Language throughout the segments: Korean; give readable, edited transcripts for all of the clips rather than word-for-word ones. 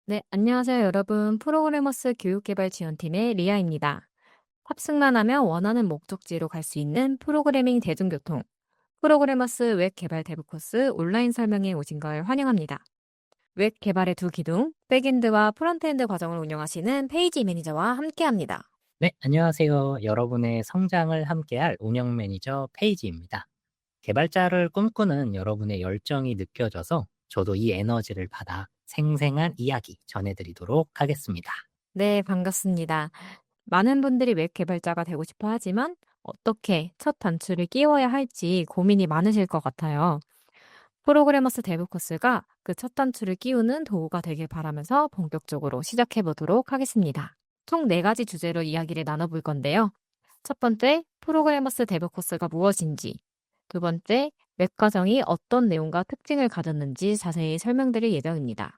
네, 안녕하세요, 여러분. 프로그래머스 교육개발 지원팀의 리아입니다. 탑승만 하면 원하는 목적지로 갈 수 있는 프로그래밍 대중교통, 프로그래머스 웹 개발 대부 코스 온라인 설명에 오신 걸 환영합니다. 웹 개발의 두 기둥, 백엔드와 프론트엔드 과정을 운영하시는 페이지 매니저와 함께합니다. 네, 안녕하세요. 여러분의 성장을 함께할 운영 매니저 페이지입니다. 개발자를 꿈꾸는 여러분의 열정이 느껴져서 저도 이 에너지를 받아 생생한 이야기 전해드리도록 하겠습니다. 네, 반갑습니다. 많은 분들이 웹 개발자가 되고 싶어 하지만 어떻게 첫 단추를 끼워야 할지 고민이 많으실 것 같아요. 프로그래머스 데브 코스가 그 첫 단추를 끼우는 도구가 되길 바라면서 본격적으로 시작해 보도록 하겠습니다. 총 4가지 주제로 이야기를 나눠볼 건데요. 첫 번째, 프로그래머스 데브 코스가 무엇인지. 두 번째, 웹 과정이 어떤 내용과 특징을 가졌는지 자세히 설명드릴 예정입니다.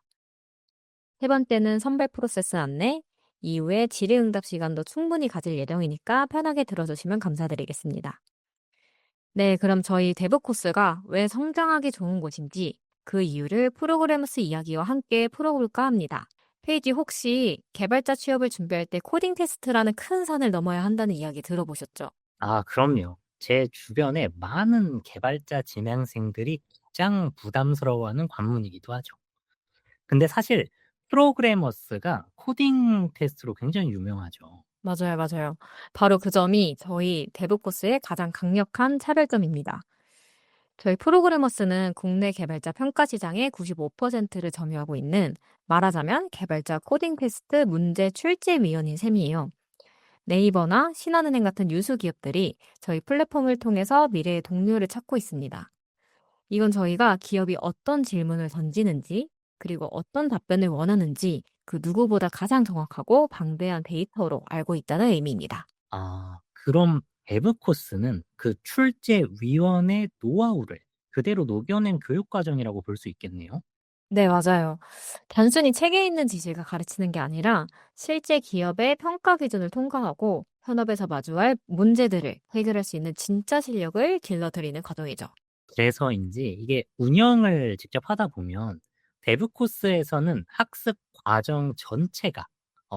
세 번째는 선발 프로세스 안내, 이후에 질의응답 시간도 충분히 가질 예정이니까 편하게 들어주시면 감사드리겠습니다. 네, 그럼 저희 데브 코스가 왜 성장하기 좋은 곳인지 그 이유를 프로그래머스 이야기와 함께 풀어볼까 합니다. 페이지 혹시 개발자 취업을 준비할 때 코딩 테스트라는 큰 산을 넘어야 한다는 이야기 들어보셨죠? 아, 그럼요. 제 주변에 많은 개발자 진행생들이 가장 부담스러워하는 관문이기도 하죠. 근데 사실 프로그래머스가 코딩 테스트로 굉장히 유명하죠. 맞아요, 맞아요. 바로 그 점이 저희 데브 코스의 가장 강력한 차별점입니다. 저희 프로그래머스는 국내 개발자 평가 시장의 95%를 점유하고 있는 말하자면 개발자 코딩 테스트 문제 출제위원인 셈이에요. 네이버나 신한은행 같은 유수 기업들이 저희 플랫폼을 통해서 미래의 동료를 찾고 있습니다. 이건 저희가 기업이 어떤 질문을 던지는지, 그리고 어떤 답변을 원하는지 그 누구보다 가장 정확하고 방대한 데이터로 알고 있다는 의미입니다. 아, 그럼 데브 코스는 그 출제위원의 노하우를 그대로 녹여낸 교육 과정이라고 볼 수 있겠네요. 네, 맞아요. 단순히 책에 있는 지식을 가르치는 게 아니라 실제 기업의 평가 기준을 통과하고 현업에서 마주할 문제들을 해결할 수 있는 진짜 실력을 길러드리는 과정이죠. 그래서인지 이게 운영을 직접 하다 보면 데브 코스에서는 학습 과정 전체가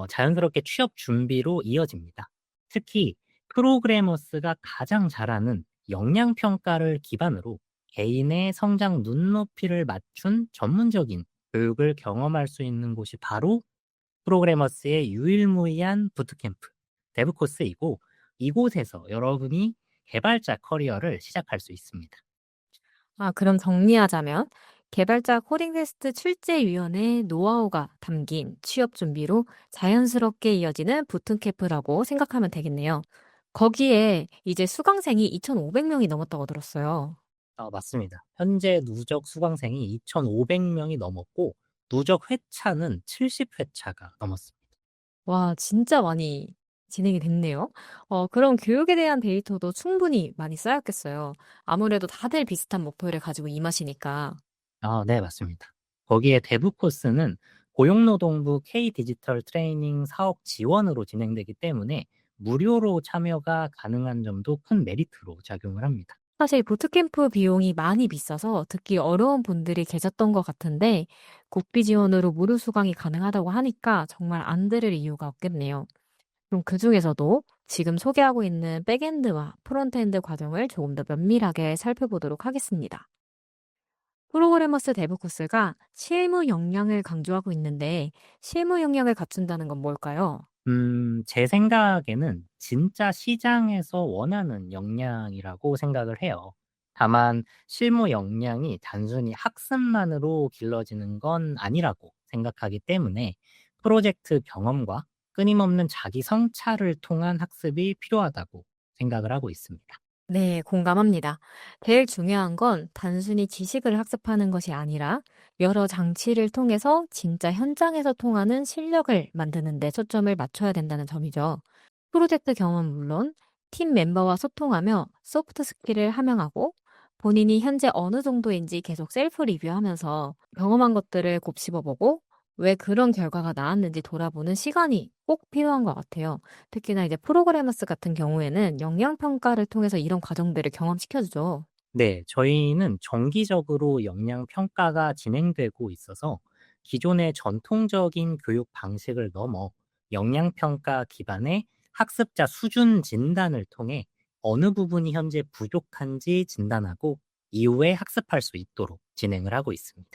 자연스럽게 취업 준비로 이어집니다. 특히 프로그래머스가 가장 잘하는 역량 평가를 기반으로 개인의 성장 눈높이를 맞춘 전문적인 교육을 경험할 수 있는 곳이 바로 프로그래머스의 유일무이한 부트캠프 데브 코스이고, 이곳에서 여러분이 개발자 커리어를 시작할 수 있습니다. 그럼 정리하자면 개발자 코딩 테스트 출제위원회 노하우가 담긴 취업 준비로 자연스럽게 이어지는 부트캠프라고 생각하면 되겠네요. 거기에 이제 수강생이 2,500명이 넘었다고 들었어요. 맞습니다. 현재 누적 수강생이 2,500명이 넘었고 누적 회차는 70회차가 넘었습니다. 와, 진짜 많이 진행이 됐네요. 그럼 교육에 대한 데이터도 충분히 많이 쌓였겠어요. 아무래도 다들 비슷한 목표를 가지고 임하시니까. 네, 맞습니다. 거기에 대부 코스는 고용노동부 K 디지털 트레이닝 사업 지원으로 진행되기 때문에 무료로 참여가 가능한 점도 큰 메리트로 작용을 합니다. 사실 부트캠프 비용이 많이 비싸서 듣기 어려운 분들이 계셨던 것 같은데 국비 지원으로 무료 수강이 가능하다고 하니까 정말 안 들을 이유가 없겠네요. 그럼 그중에서도 지금 소개하고 있는 백엔드와 프론트엔드 과정을 조금 더 면밀하게 살펴보도록 하겠습니다. 프로그래머스 데브 코스가 실무 역량을 강조하고 있는데 실무 역량을 갖춘다는 건 뭘까요? 제 생각에는 진짜 시장에서 원하는 역량이라고 생각을 해요. 다만 실무 역량이 단순히 학습만으로 길러지는 건 아니라고 생각하기 때문에 프로젝트 경험과 끊임없는 자기 성찰을 통한 학습이 필요하다고 생각을 하고 있습니다. 네, 공감합니다. 제일 중요한 건 단순히 지식을 학습하는 것이 아니라 여러 장치를 통해서 진짜 현장에서 통하는 실력을 만드는 데 초점을 맞춰야 된다는 점이죠. 프로젝트 경험은 물론 팀 멤버와 소통하며 소프트 스킬을 함양하고 본인이 현재 어느 정도인지 계속 셀프 리뷰하면서 경험한 것들을 곱씹어보고 왜 그런 결과가 나왔는지 돌아보는 시간이 꼭 필요한 것 같아요. 특히나 이제 프로그래머스 같은 경우에는 역량 평가를 통해서 이런 과정들을 경험시켜 주죠. 네, 저희는 정기적으로 역량 평가가 진행되고 있어서 기존의 전통적인 교육 방식을 넘어 역량평가 기반의 학습자 수준 진단을 통해 어느 부분이 현재 부족한지 진단하고 이후에 학습할 수 있도록 진행을 하고 있습니다.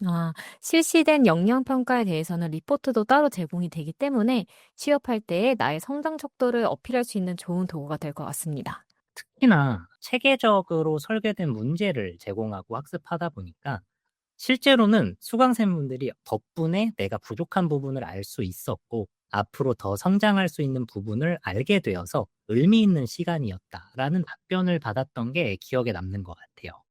아, 실시된 역량 평가에 대해서는 리포트도 따로 제공이 되기 때문에 취업할 때 나의 성장 척도를 어필할 수 있는 좋은 도구가 될 것 같습니다. 특히나 체계적으로 설계된 문제를 제공하고 학습하다 보니까 실제로는 수강생분들이 덕분에 내가 부족한 부분을 알 수 있었고 앞으로 더 성장할 수 있는 부분을 알게 되어서 의미 있는 시간이었다라는 답변을 받았던 게 기억에 남는 것 같아요.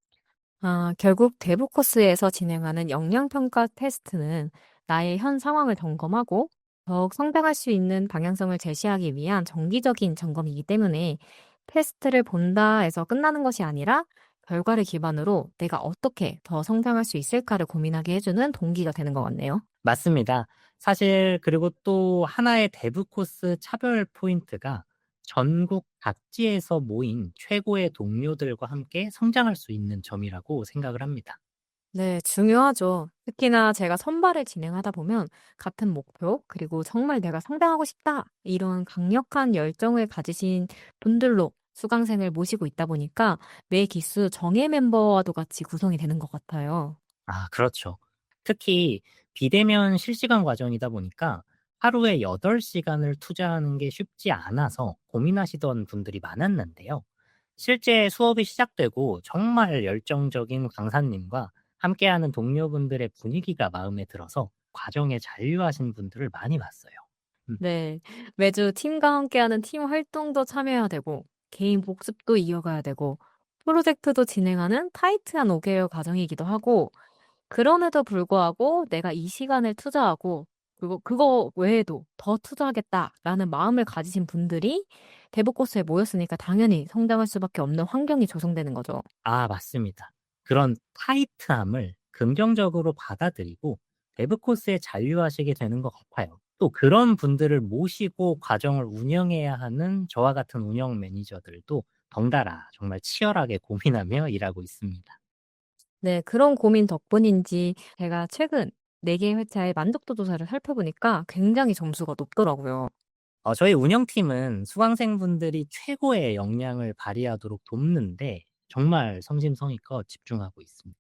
아, 결국 대부 코스에서 진행하는 역량 평가 테스트는 나의 현 상황을 점검하고 더욱 성장할 수 있는 방향성을 제시하기 위한 정기적인 점검이기 때문에 테스트를 본다 해서 끝나는 것이 아니라 결과를 기반으로 내가 어떻게 더 성장할 수 있을까를 고민하게 해주는 동기가 되는 것 같네요. 맞습니다. 사실 그리고 또 하나의 대부 코스 차별 포인트가 전국 각지에서 모인 최고의 동료들과 함께 성장할 수 있는 점이라고 생각을 합니다. 네, 중요하죠. 특히나 제가 선발을 진행하다 보면 같은 목표, 그리고 정말 내가 성장하고 싶다, 이런 강력한 열정을 가지신 분들로 수강생을 모시고 있다 보니까 매 기수 정예 멤버와도 같이 구성이 되는 것 같아요. 아, 그렇죠. 특히 비대면 실시간 과정이다 보니까 하루에 8시간을 투자하는 게 쉽지 않아서 고민하시던 분들이 많았는데요. 실제 수업이 시작되고 정말 열정적인 강사님과 함께하는 동료분들의 분위기가 마음에 들어서 과정에 잔류하신 분들을 많이 봤어요. 음. 네, 매주 팀과 함께하는 팀 활동도 참여해야 되고, 개인 복습도 이어가야 되고, 프로젝트도 진행하는 타이트한 5개월 과정이기도 하고, 그럼에도 불구하고 내가 이 시간을 투자하고 그거 외에도 더 투자하겠다라는 마음을 가지신 분들이 대부 코스에 모였으니까 당연히 성장할 수밖에 없는 환경이 조성되는 거죠. 아, 맞습니다. 그런 타이트함을 긍정적으로 받아들이고 데브 코스에 잔류하시게 되는 것 같아요. 또 그런 분들을 모시고 과정을 운영해야 하는 저와 같은 운영 매니저들도 덩달아 정말 치열하게 고민하며 일하고 있습니다. 네, 그런 고민 덕분인지 제가 최근 4개 회차의 만족도 조사를 살펴보니까 굉장히 점수가 높더라고요. 저희 운영팀은 수강생분들이 최고의 역량을 발휘하도록 돕는데 정말 성심성의껏 집중하고 있습니다.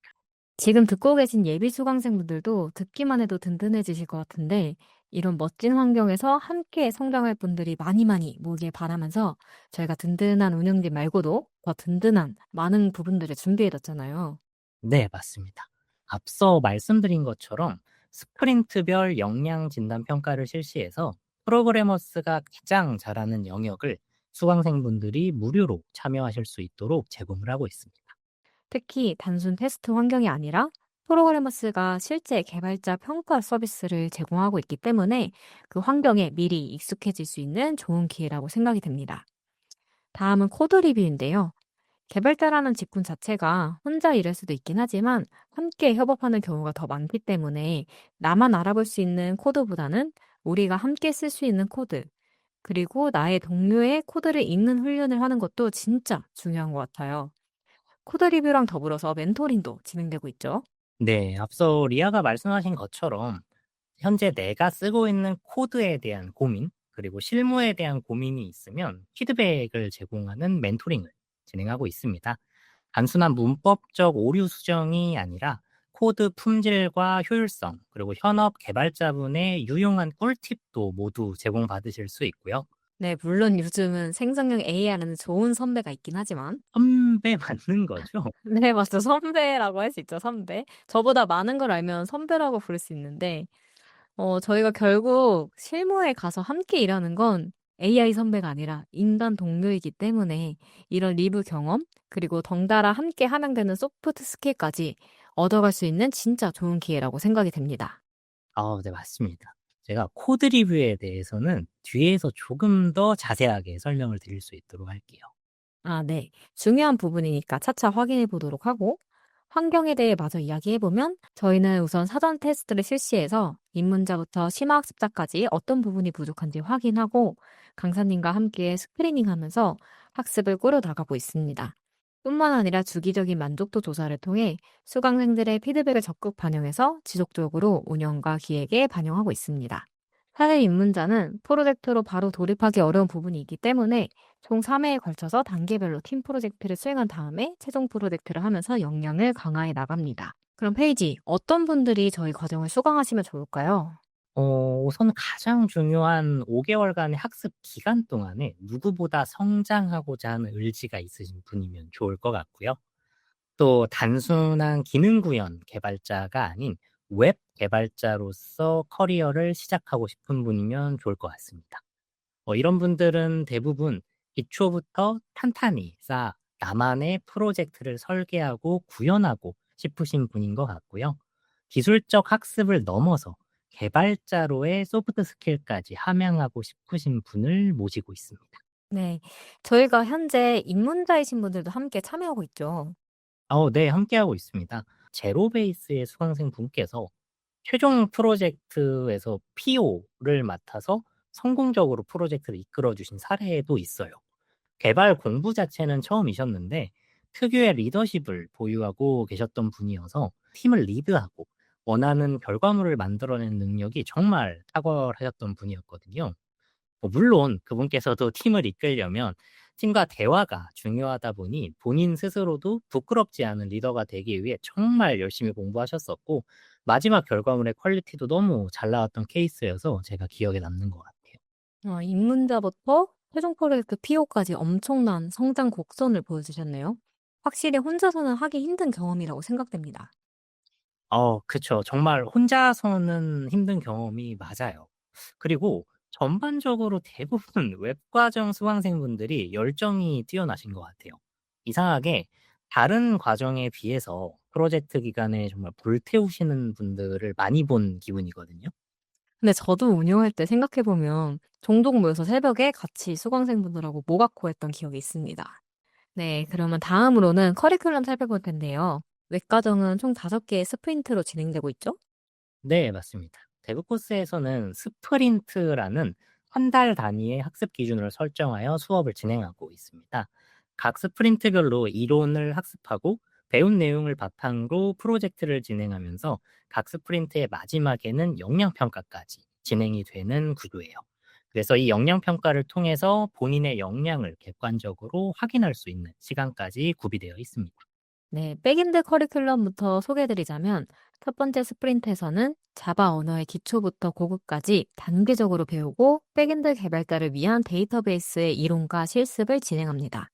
지금 듣고 계신 예비 수강생분들도 듣기만 해도 든든해지실 것 같은데 이런 멋진 환경에서 함께 성장할 분들이 많이 많이 모이길 바라면서 저희가 든든한 운영진 말고도 더 든든한 많은 부분들을 준비해뒀잖아요. 네, 맞습니다. 앞서 말씀드린 것처럼 스프린트별 역량 진단 평가를 실시해서 프로그래머스가 가장 잘하는 영역을 수강생분들이 무료로 참여하실 수 있도록 제공을 하고 있습니다. 특히 단순 테스트 환경이 아니라 프로그래머스가 실제 개발자 평가 서비스를 제공하고 있기 때문에 그 환경에 미리 익숙해질 수 있는 좋은 기회라고 생각이 됩니다. 다음은 코드 리뷰인데요. 개발자라는 직군 자체가 혼자 일할 수도 있긴 하지만 함께 협업하는 경우가 더 많기 때문에 나만 알아볼 수 있는 코드보다는 우리가 함께 쓸 수 있는 코드, 그리고 나의 동료의 코드를 읽는 훈련을 하는 것도 진짜 중요한 것 같아요. 코드 리뷰랑 더불어서 멘토링도 진행되고 있죠. 네, 앞서 리아가 말씀하신 것처럼 현재 내가 쓰고 있는 코드에 대한 고민, 그리고 실무에 대한 고민이 있으면 피드백을 제공하는 멘토링을 진행하고 있습니다. 단순한 문법적 오류 수정이 아니라 코드 품질과 효율성, 그리고 현업 개발자분의 유용한 꿀팁도 모두 제공받으실 수 있고요. 네, 물론 요즘은 생성형 AI라는 좋은 선배가 있긴 하지만 선배 맞는 거죠? 네, 맞죠. 선배라고 할 수 있죠, 선배. 저보다 많은 걸 알면 선배라고 부를 수 있는데 저희가 결국 실무에 가서 함께 일하는 건 AI 선배가 아니라 인간 동료이기 때문에 이런 리뷰 경험, 그리고 덩달아 함께 함양되는 소프트 스킬까지 얻어갈 수 있는 진짜 좋은 기회라고 생각이 됩니다. 네, 맞습니다. 제가 코드 리뷰에 대해서는 뒤에서 조금 더 자세하게 설명을 드릴 수 있도록 할게요. 아, 네. 중요한 부분이니까 차차 확인해 보도록 하고, 환경에 대해 마저 이야기해 보면, 저희는 우선 사전 테스트를 실시해서 입문자부터 심화학습자까지 어떤 부분이 부족한지 확인하고, 강사님과 함께 스크리닝 하면서 학습을 꾸려 나가고 있습니다. 뿐만 아니라 주기적인 만족도 조사를 통해 수강생들의 피드백을 적극 반영해서 지속적으로 운영과 기획에 반영하고 있습니다. 사실 입문자는 프로젝트로 바로 돌입하기 어려운 부분이 있기 때문에 총 3회에 걸쳐서 단계별로 팀 프로젝트를 수행한 다음에 최종 프로젝트를 하면서 역량을 강화해 나갑니다. 그럼 페이지, 어떤 분들이 저희 과정을 수강하시면 좋을까요? 우선 가장 중요한 5개월간의 학습 기간 동안에 누구보다 성장하고자 하는 의지가 있으신 분이면 좋을 것 같고요. 또 단순한 기능 구현 개발자가 아닌 웹 개발자로서 커리어를 시작하고 싶은 분이면 좋을 것 같습니다. 이런 분들은 대부분 기초부터 탄탄히 쌓아 나만의 프로젝트를 설계하고 구현하고 싶으신 분인 것 같고요. 기술적 학습을 넘어서 개발자로의 소프트 스킬까지 함양하고 싶으신 분을 모시고 있습니다. 네. 저희가 현재 입문자이신 분들도 함께 참여하고 있죠. 네, 함께하고 있습니다. 제로 베이스의 수강생 분께서 최종 프로젝트에서 PO를 맡아서 성공적으로 프로젝트를 이끌어 주신 사례도 있어요. 개발 공부 자체는 처음이셨는데 특유의 리더십을 보유하고 계셨던 분이어서 팀을 리드하고 원하는 결과물을 만들어내는 능력이 정말 탁월하셨던 분이었거든요. 물론 그분께서도 팀을 이끌려면 팀과 대화가 중요하다 보니 본인 스스로도 부끄럽지 않은 리더가 되기 위해 정말 열심히 공부하셨었고 마지막 결과물의 퀄리티도 너무 잘 나왔던 케이스여서 제가 기억에 남는 것 같아요. 입문자부터 최종 프로젝트 PO까지 엄청난 성장 곡선을 보여주셨네요. 확실히 혼자서는 하기 힘든 경험이라고 생각됩니다. 그쵸. 정말 혼자서는 힘든 경험이 맞아요. 그리고 전반적으로 대부분 웹과정 수강생분들이 열정이 뛰어나신 것 같아요. 이상하게 다른 과정에 비해서 프로젝트 기간에 정말 불태우시는 분들을 많이 본 기분이거든요. 근데 저도 운영할 때 생각해보면 종종 모여서 새벽에 같이 수강생분들하고 모각코 했던 기억이 있습니다. 네, 그러면 다음으로는 커리큘럼 살펴볼 텐데요. 외과정은 총 5개의 스프린트로 진행되고 있죠? 네, 맞습니다. 대부 코스에서는 스프린트라는 한 달 단위의 학습 기준을 설정하여 수업을 진행하고 있습니다. 각 스프린트별로 이론을 학습하고 배운 내용을 바탕으로 프로젝트를 진행하면서 각 스프린트의 마지막에는 역량평가까지 진행이 되는 구조예요. 그래서 이 역량평가를 통해서 본인의 역량을 객관적으로 확인할 수 있는 시간까지 구비되어 있습니다. 네, 백엔드 커리큘럼부터 소개해드리자면 첫 번째 스프린트에서는 자바 언어의 기초부터 고급까지 단계적으로 배우고 백엔드 개발자를 위한 데이터베이스의 이론과 실습을 진행합니다.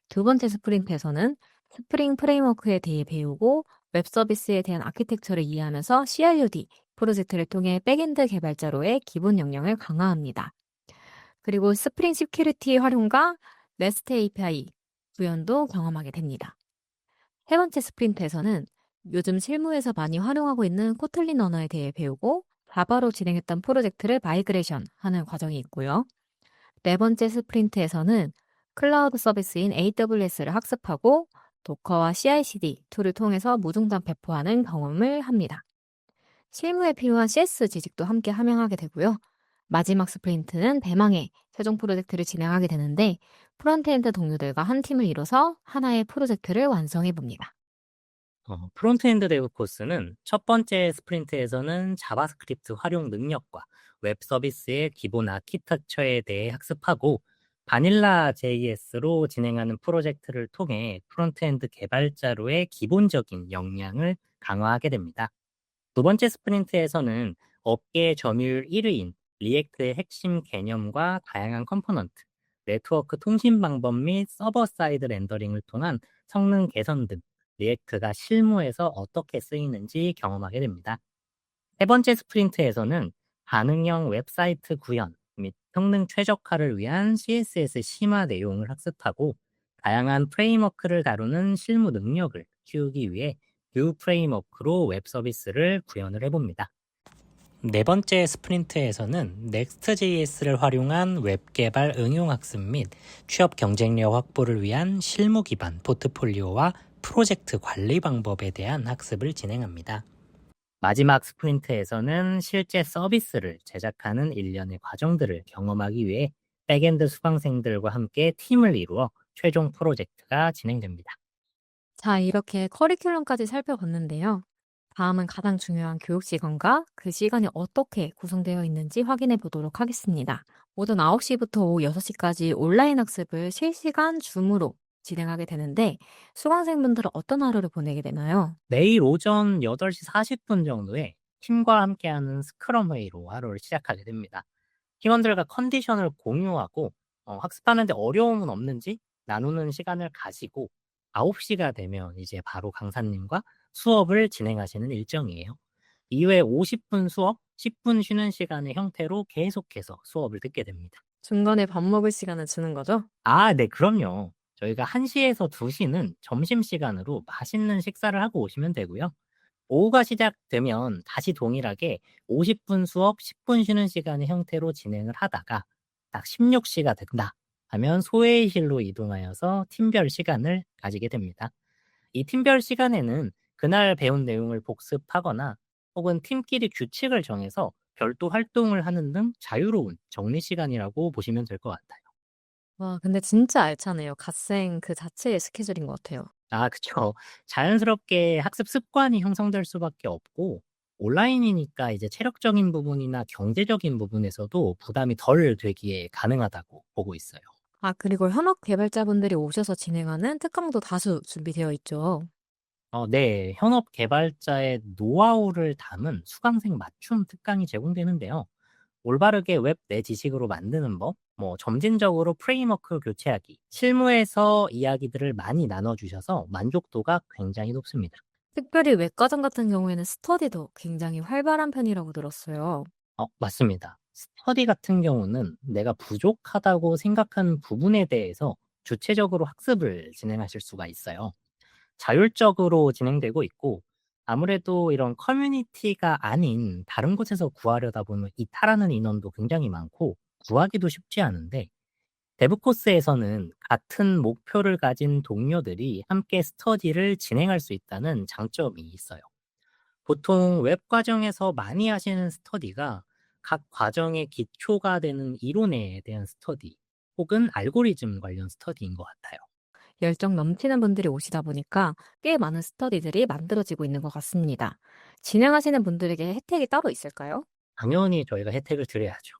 두 번째 스프린트에서는 스프링 프레임워크에 대해 배우고 웹 서비스에 대한 아키텍처를 이해하면서 CRUD 프로젝트를 통해 백엔드 개발자로의 기본 역량을 강화합니다. 그리고 스프링 시큐리티 활용과 REST API 구현도 경험하게 됩니다. 세 번째 스프린트에서는 요즘 실무에서 많이 활용하고 있는 코틀린 언어에 대해 배우고 자바로 진행했던 프로젝트를 마이그레이션 하는 과정이 있고요. 네 번째 스프린트에서는 클라우드 서비스인 AWS를 학습하고 도커와 CI/CD 툴을 통해서 무중단 배포하는 경험을 합니다. 실무에 필요한 CS 지식도 함께 함양하게 되고요. 마지막 스프린트는 대망의 최종 프로젝트를 진행하게 되는데 프론트엔드 동료들과 한 팀을 이뤄서 하나의 프로젝트를 완성해 봅니다. 프론트엔드 데브 코스는 첫 번째 스프린트에서는 자바스크립트 활용 능력과 웹 서비스의 기본 아키텍처에 대해 학습하고 바닐라 JS로 진행하는 프로젝트를 통해 프론트엔드 개발자로의 기본적인 역량을 강화하게 됩니다. 두 번째 스프린트에서는 업계 점유율 1위인 리액트의 핵심 개념과 다양한 컴포넌트, 네트워크 통신 방법 및 서버 사이드 렌더링을 통한 성능 개선 등 리액트가 실무에서 어떻게 쓰이는지 경험하게 됩니다. 세 번째 스프린트에서는 반응형 웹사이트 구현 및 성능 최적화를 위한 CSS 심화 내용을 학습하고 다양한 프레임워크를 다루는 실무 능력을 키우기 위해 뷰 프레임워크로 웹 서비스를 구현을 해봅니다. 네 번째 스프린트에서는 Next.js를 활용한 웹 개발 응용 학습 및 취업 경쟁력 확보를 위한 실무 기반 포트폴리오와 프로젝트 관리 방법에 대한 학습을 진행합니다. 마지막 스프린트에서는 실제 서비스를 제작하는 일련의 과정들을 경험하기 위해 백엔드 수강생들과 함께 팀을 이루어 최종 프로젝트가 진행됩니다. 자, 이렇게 커리큘럼까지 살펴봤는데요. 다음은 가장 중요한 교육 시간과 그 시간이 어떻게 구성되어 있는지 확인해 보도록 하겠습니다. 오전 9시부터 오후 6시까지 온라인 학습을 실시간 줌으로 진행하게 되는데 수강생분들은 어떤 하루를 보내게 되나요? 내일 오전 8시 40분 정도에 팀과 함께하는 스크럼 회의로 하루를 시작하게 됩니다. 팀원들과 컨디션을 공유하고 학습하는데 어려움은 없는지 나누는 시간을 가지고 9시가 되면 이제 바로 강사님과 수업을 진행하시는 일정이에요. 이후에 50분 수업, 10분 쉬는 시간의 형태로 계속해서 수업을 듣게 됩니다. 중간에 밥 먹을 시간을 주는 거죠? 아, 네, 그럼요. 저희가 1시에서 2시는 점심시간으로 맛있는 식사를 하고 오시면 되고요. 오후가 시작되면 다시 동일하게 50분 수업, 10분 쉬는 시간의 형태로 진행을 하다가 딱 16시가 된다 하면 소회의실로 이동하여서 팀별 시간을 가지게 됩니다. 이 팀별 시간에는 그날 배운 내용을 복습하거나 혹은 팀끼리 규칙을 정해서 별도 활동을 하는 등 자유로운 정리 시간이라고 보시면 될 것 같아요. 와, 근데 진짜 알차네요. 갓생 그 자체의 스케줄인 것 같아요. 아, 그쵸. 자연스럽게 학습 습관이 형성될 수밖에 없고 온라인이니까 이제 체력적인 부분이나 경제적인 부분에서도 부담이 덜 되기에 가능하다고 보고 있어요. 아, 그리고 현업 개발자분들이 오셔서 진행하는 특강도 다수 준비되어 있죠. 네. 현업 개발자의 노하우를 담은 수강생 맞춤 특강이 제공되는데요. 올바르게 웹 내 지식으로 만드는 법, 점진적으로 프레임워크 교체하기, 실무에서 이야기들을 많이 나눠주셔서 만족도가 굉장히 높습니다. 특별히 외과장 같은 경우에는 스터디도 굉장히 활발한 편이라고 들었어요. 맞습니다. 스터디 같은 경우는 내가 부족하다고 생각하는 부분에 대해서 주체적으로 학습을 진행하실 수가 있어요. 자율적으로 진행되고 있고, 아무래도 이런 커뮤니티가 아닌 다른 곳에서 구하려다 보면 이탈하는 인원도 굉장히 많고, 구하기도 쉽지 않은데, 데브 코스에서는 같은 목표를 가진 동료들이 함께 스터디를 진행할 수 있다는 장점이 있어요. 보통 웹 과정에서 많이 하시는 스터디가 각 과정의 기초가 되는 이론에 대한 스터디 혹은 알고리즘 관련 스터디인 것 같아요. 열정 넘치는 분들이 오시다 보니까 꽤 많은 스터디들이 만들어지고 있는 것 같습니다. 진행하시는 분들에게 혜택이 따로 있을까요? 당연히 저희가 혜택을 드려야죠.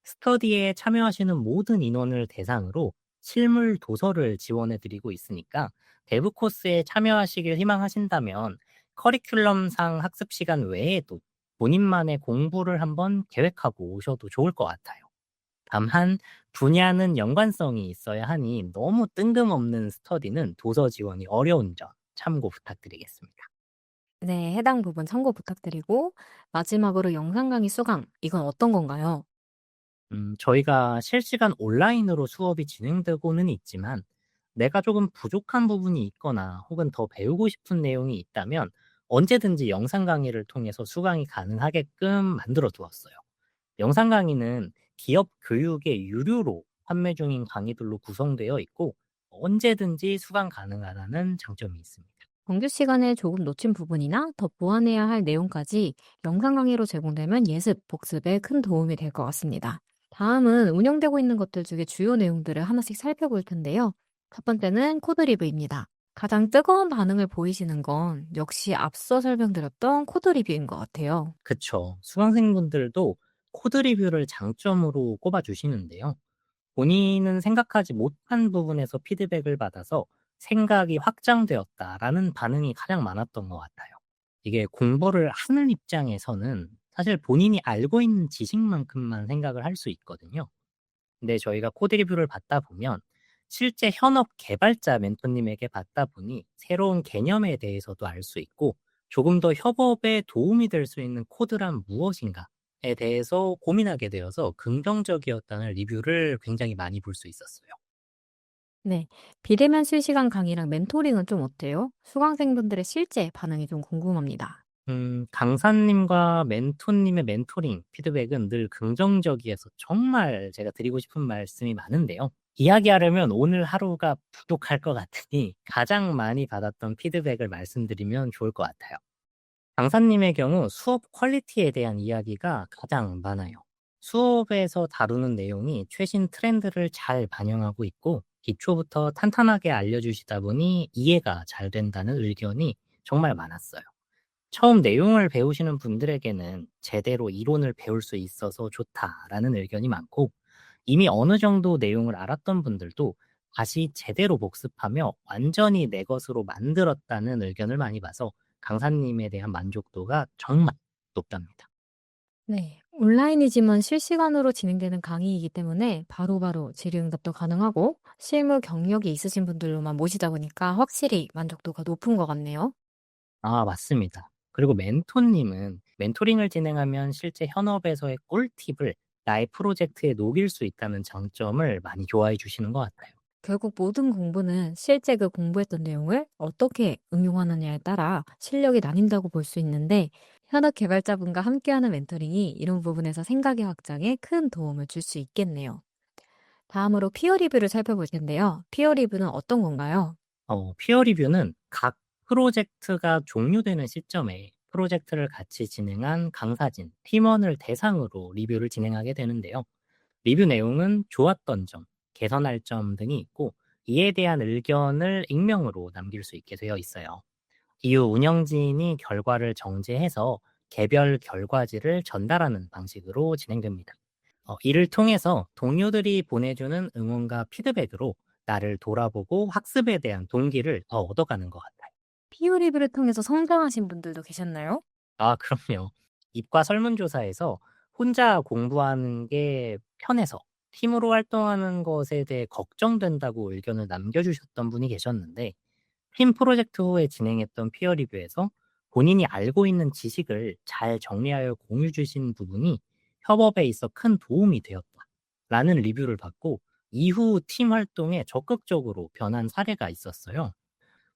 스터디에 참여하시는 모든 인원을 대상으로 실물 도서를 지원해 드리고 있으니까 데브 코스에 참여하시길 희망하신다면 커리큘럼상 학습 시간 외에도 본인만의 공부를 한번 계획하고 오셔도 좋을 것 같아요. 다만 분야는 연관성이 있어야 하니 너무 뜬금없는 스터디는 도서 지원이 어려운 점 참고 부탁드리겠습니다. 네, 해당 부분 참고 부탁드리고 마지막으로 영상 강의 수강, 이건 어떤 건가요? 저희가 실시간 온라인으로 수업이 진행되고는 있지만 내가 조금 부족한 부분이 있거나 혹은 더 배우고 싶은 내용이 있다면 언제든지 영상 강의를 통해서 수강이 가능하게끔 만들어 두었어요. 영상 강의는 기업 교육의 유료로 판매 중인 강의들로 구성되어 있고 언제든지 수강 가능하다는 장점이 있습니다. 정규 시간에 조금 놓친 부분이나 더 보완해야 할 내용까지 영상 강의로 제공되면 예습, 복습에 큰 도움이 될 것 같습니다. 다음은 운영되고 있는 것들 중에 주요 내용들을 하나씩 살펴볼 텐데요. 첫 번째는 코드 리뷰입니다. 가장 뜨거운 반응을 보이시는 건 역시 앞서 설명드렸던 코드 리뷰인 것 같아요. 그쵸. 수강생분들도 코드 리뷰를 장점으로 꼽아 주시는데요. 본인은 생각하지 못한 부분에서 피드백을 받아서 생각이 확장되었다라는 반응이 가장 많았던 것 같아요. 이게 공부를 하는 입장에서는 사실 본인이 알고 있는 지식만큼만 생각을 할 수 있거든요. 근데 저희가 코드 리뷰를 받다 보면 실제 현업 개발자 멘토님에게 받다 보니 새로운 개념에 대해서도 알 수 있고 조금 더 협업에 도움이 될 수 있는 코드란 무엇인가에 대해서 고민하게 되어서 긍정적이었다는 리뷰를 굉장히 많이 볼 수 있었어요. 네. 비대면 실시간 강의랑 멘토링은 좀 어때요? 수강생분들의 실제 반응이 좀 궁금합니다. 강사님과 멘토님의 멘토링 피드백은 늘 긍정적이어서 정말 제가 드리고 싶은 말씀이 많은데요. 이야기하려면 오늘 하루가 부족할 것 같으니 가장 많이 받았던 피드백을 말씀드리면 좋을 것 같아요. 강사님의 경우 수업 퀄리티에 대한 이야기가 가장 많아요. 수업에서 다루는 내용이 최신 트렌드를 잘 반영하고 있고 기초부터 탄탄하게 알려주시다 보니 이해가 잘 된다는 의견이 정말 많았어요. 처음 내용을 배우시는 분들에게는 제대로 이론을 배울 수 있어서 좋다라는 의견이 많고, 이미 어느 정도 내용을 알았던 분들도 다시 제대로 복습하며 완전히 내 것으로 만들었다는 의견을 많이 봐서 강사님에 대한 만족도가 정말 높답니다. 네. 온라인이지만 실시간으로 진행되는 강의이기 때문에 바로바로 질의응답도 가능하고 실무 경력이 있으신 분들로만 모시다 보니까 확실히 만족도가 높은 것 같네요. 아, 맞습니다. 그리고 멘토님은 멘토링을 진행하면 실제 현업에서의 꿀팁을 나의 프로젝트에 녹일 수 있다는 장점을 많이 좋아해 주시는 것 같아요. 결국 모든 공부는 실제 그 공부했던 내용을 어떻게 응용하느냐에 따라 실력이 나뉜다고 볼 수 있는데 현업 개발자분과 함께하는 멘토링이 이런 부분에서 생각의 확장에 큰 도움을 줄 수 있겠네요. 다음으로 피어 리뷰를 살펴볼 텐데요. 피어 리뷰는 어떤 건가요? 피어 리뷰는 각 프로젝트가 종료되는 시점에 프로젝트를 같이 진행한 강사진, 팀원을 대상으로 리뷰를 진행하게 되는데요. 리뷰 내용은 좋았던 점, 개선할 점 등이 있고, 이에 대한 의견을 익명으로 남길 수 있게 되어 있어요. 이후 운영진이 결과를 정제해서 개별 결과지를 전달하는 방식으로 진행됩니다. 이를 통해서 동료들이 보내주는 응원과 피드백으로 나를 돌아보고 학습에 대한 동기를 더 얻어가는 것 같아요. 피어 리뷰를 통해서 성장하신 분들도 계셨나요? 아, 그럼요. 이과 설문조사에서 혼자 공부하는 게 편해서 팀으로 활동하는 것에 대해 걱정된다고 의견을 남겨주셨던 분이 계셨는데, 팀 프로젝트 후에 진행했던 피어 리뷰에서 본인이 알고 있는 지식을 잘 정리하여 공유 주신 부분이 협업에 있어 큰 도움이 되었다라는 리뷰를 받고 이후 팀 활동에 적극적으로 변한 사례가 있었어요.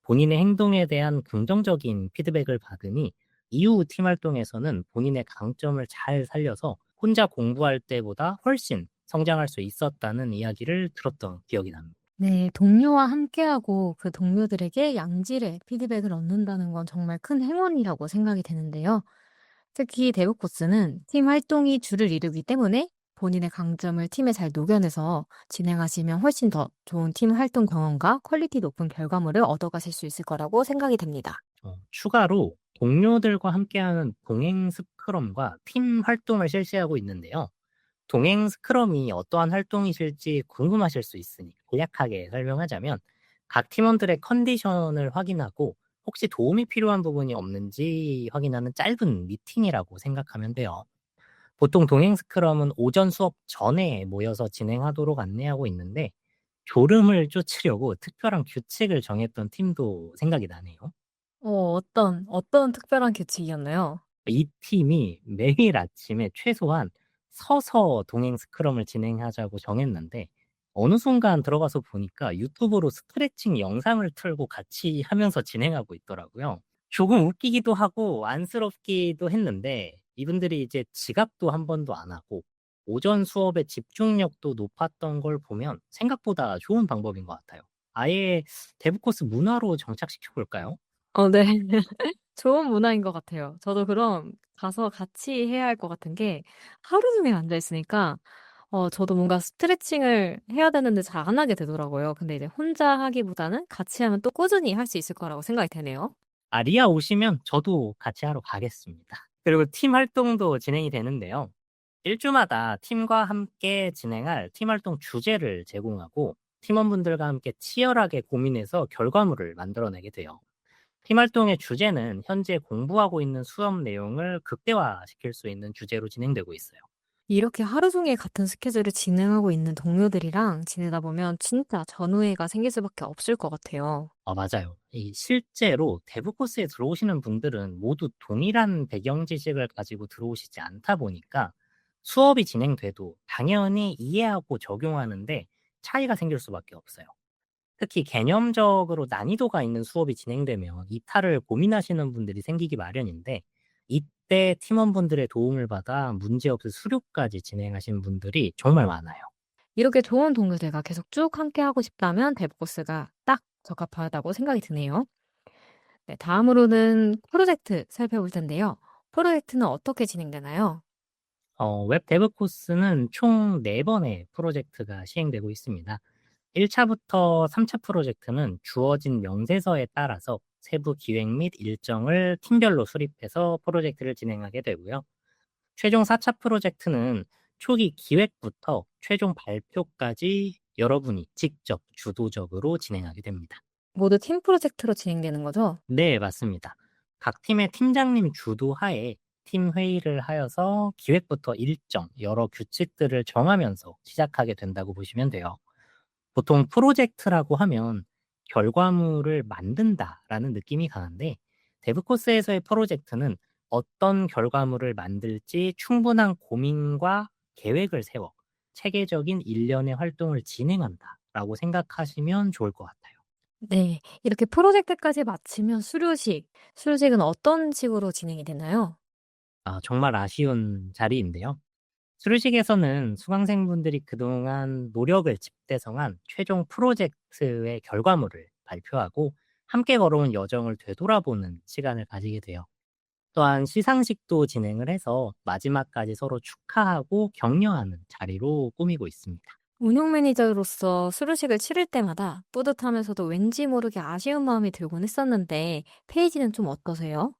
본인의 행동에 대한 긍정적인 피드백을 받으니 이후 팀 활동에서는 본인의 강점을 잘 살려서 혼자 공부할 때보다 훨씬 성장할 수 있었다는 이야기를 들었던 기억이 납니다. 네, 동료와 함께하고 그 동료들에게 양질의 피드백을 얻는다는 건 정말 큰 행운이라고 생각이 되는데요. 특히 데브 코스는 팀 활동이 주를 이루기 때문에 본인의 강점을 팀에 잘 녹여내서 진행하시면 훨씬 더 좋은 팀 활동 경험과 퀄리티 높은 결과물을 얻어가실 수 있을 거라고 생각이 됩니다. 추가로 동료들과 함께하는 동행 스크럼과 팀 활동을 실시하고 있는데요. 동행 스크럼이 어떠한 활동이실지 궁금하실 수 있으니 간략하게 설명하자면, 각 팀원들의 컨디션을 확인하고 혹시 도움이 필요한 부분이 없는지 확인하는 짧은 미팅이라고 생각하면 돼요. 보통 동행 스크럼은 오전 수업 전에 모여서 진행하도록 안내하고 있는데, 졸음을 쫓으려고 특별한 규칙을 정했던 팀도 생각이 나네요. 어떤 특별한 규칙이었나요? 이 팀이 매일 아침에 최소한 서서 동행 스크럼을 진행하자고 정했는데, 어느 순간 들어가서 보니까 유튜브로 스트레칭 영상을 틀고 같이 하면서 진행하고 있더라고요. 조금 웃기기도 하고 안쓰럽기도 했는데, 이분들이 이제 지각도 한 번도 안 하고 오전 수업의 집중력도 높았던 걸 보면 생각보다 좋은 방법인 것 같아요. 아예 데브 코스 문화로 정착시켜 볼까요? 네. 좋은 문화인 것 같아요. 저도 그럼 가서 같이 해야 할 것 같은 게 하루 종일 앉아 있으니까 저도 뭔가 스트레칭을 해야 되는데 잘 안 하게 되더라고요. 근데 이제 혼자 하기보다는 같이 하면 또 꾸준히 할 수 있을 거라고 생각이 되네요. 아, 리아 오시면 저도 같이 하러 가겠습니다. 그리고 팀 활동도 진행이 되는데요. 1주마다 팀과 함께 진행할 팀 활동 주제를 제공하고 팀원분들과 함께 치열하게 고민해서 결과물을 만들어내게 돼요. 팀 활동의 주제는 현재 공부하고 있는 수업 내용을 극대화시킬 수 있는 주제로 진행되고 있어요. 이렇게 하루 종일 같은 스케줄을 진행하고 있는 동료들이랑 지내다 보면 진짜 전우애가 생길 수밖에 없을 것 같아요. 맞아요. 이 실제로 대부 코스에 들어오시는 분들은 모두 동일한 배경 지식을 가지고 들어오시지 않다 보니까 수업이 진행돼도 당연히 이해하고 적용하는데 차이가 생길 수밖에 없어요. 특히 개념적으로 난이도가 있는 수업이 진행되면 이탈을 고민하시는 분들이 생기기 마련인데, 이때 팀원분들의 도움을 받아 문제없이 수료까지 진행하신 분들이 정말 많아요. 이렇게 좋은 동료들과 계속 쭉 함께 하고 싶다면 데브코스가 딱 적합하다고 생각이 드네요. 네, 다음으로는 프로젝트 살펴볼 텐데요. 프로젝트는 어떻게 진행되나요? 웹 데브 코스는 총 4번의 프로젝트가 시행되고 있습니다. 1차부터 3차 프로젝트는 주어진 명세서에 따라서 세부 기획 및 일정을 팀별로 수립해서 프로젝트를 진행하게 되고요. 최종 4차 프로젝트는 초기 기획부터 최종 발표까지 여러분이 직접 주도적으로 진행하게 됩니다. 모두 팀 프로젝트로 진행되는 거죠? 네, 맞습니다. 각 팀의 팀장님 주도하에 팀 회의를 하여서 기획부터 일정, 여러 규칙들을 정하면서 시작하게 된다고 보시면 돼요. 보통 프로젝트라고 하면 결과물을 만든다라는 느낌이 강한데 데브코스에서의 프로젝트는 어떤 결과물을 만들지 충분한 고민과 계획을 세워 체계적인 일련의 활동을 진행한다라고 생각하시면 좋을 것 같아요. 네. 이렇게 프로젝트까지 마치면 수료식. 수료식은 어떤 식으로 진행이 되나요? 정말 아쉬운 자리인데요. 수료식에서는 수강생분들이 그동안 노력을 집대성한 최종 프로젝트의 결과물을 발표하고 함께 걸어온 여정을 되돌아보는 시간을 가지게 돼요. 또한 시상식도 진행을 해서 마지막까지 서로 축하하고 격려하는 자리로 꾸미고 있습니다. 운영 매니저로서 수료식을 치를 때마다 뿌듯하면서도 왠지 모르게 아쉬운 마음이 들곤 했었는데, 페이지는 좀 어떠세요?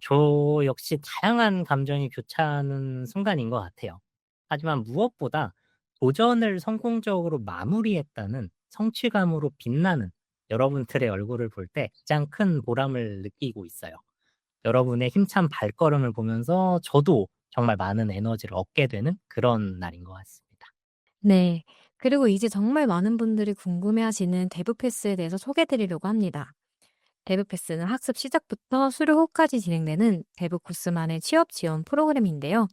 저 역시 다양한 감정이 교차하는 순간인 것 같아요. 하지만 무엇보다 도전을 성공적으로 마무리했다는 성취감으로 빛나는 여러분들의 얼굴을 볼 때 가장 큰 보람을 느끼고 있어요. 여러분의 힘찬 발걸음을 보면서 저도 정말 많은 에너지를 얻게 되는 그런 날인 것 같습니다. 네. 그리고 이제 정말 많은 분들이 궁금해하시는 데브 패스에 대해서 소개해 드리려고 합니다. 데브 패스는 학습 시작부터 수료 후까지 진행되는 데브 코스만의 취업 지원 프로그램인데요.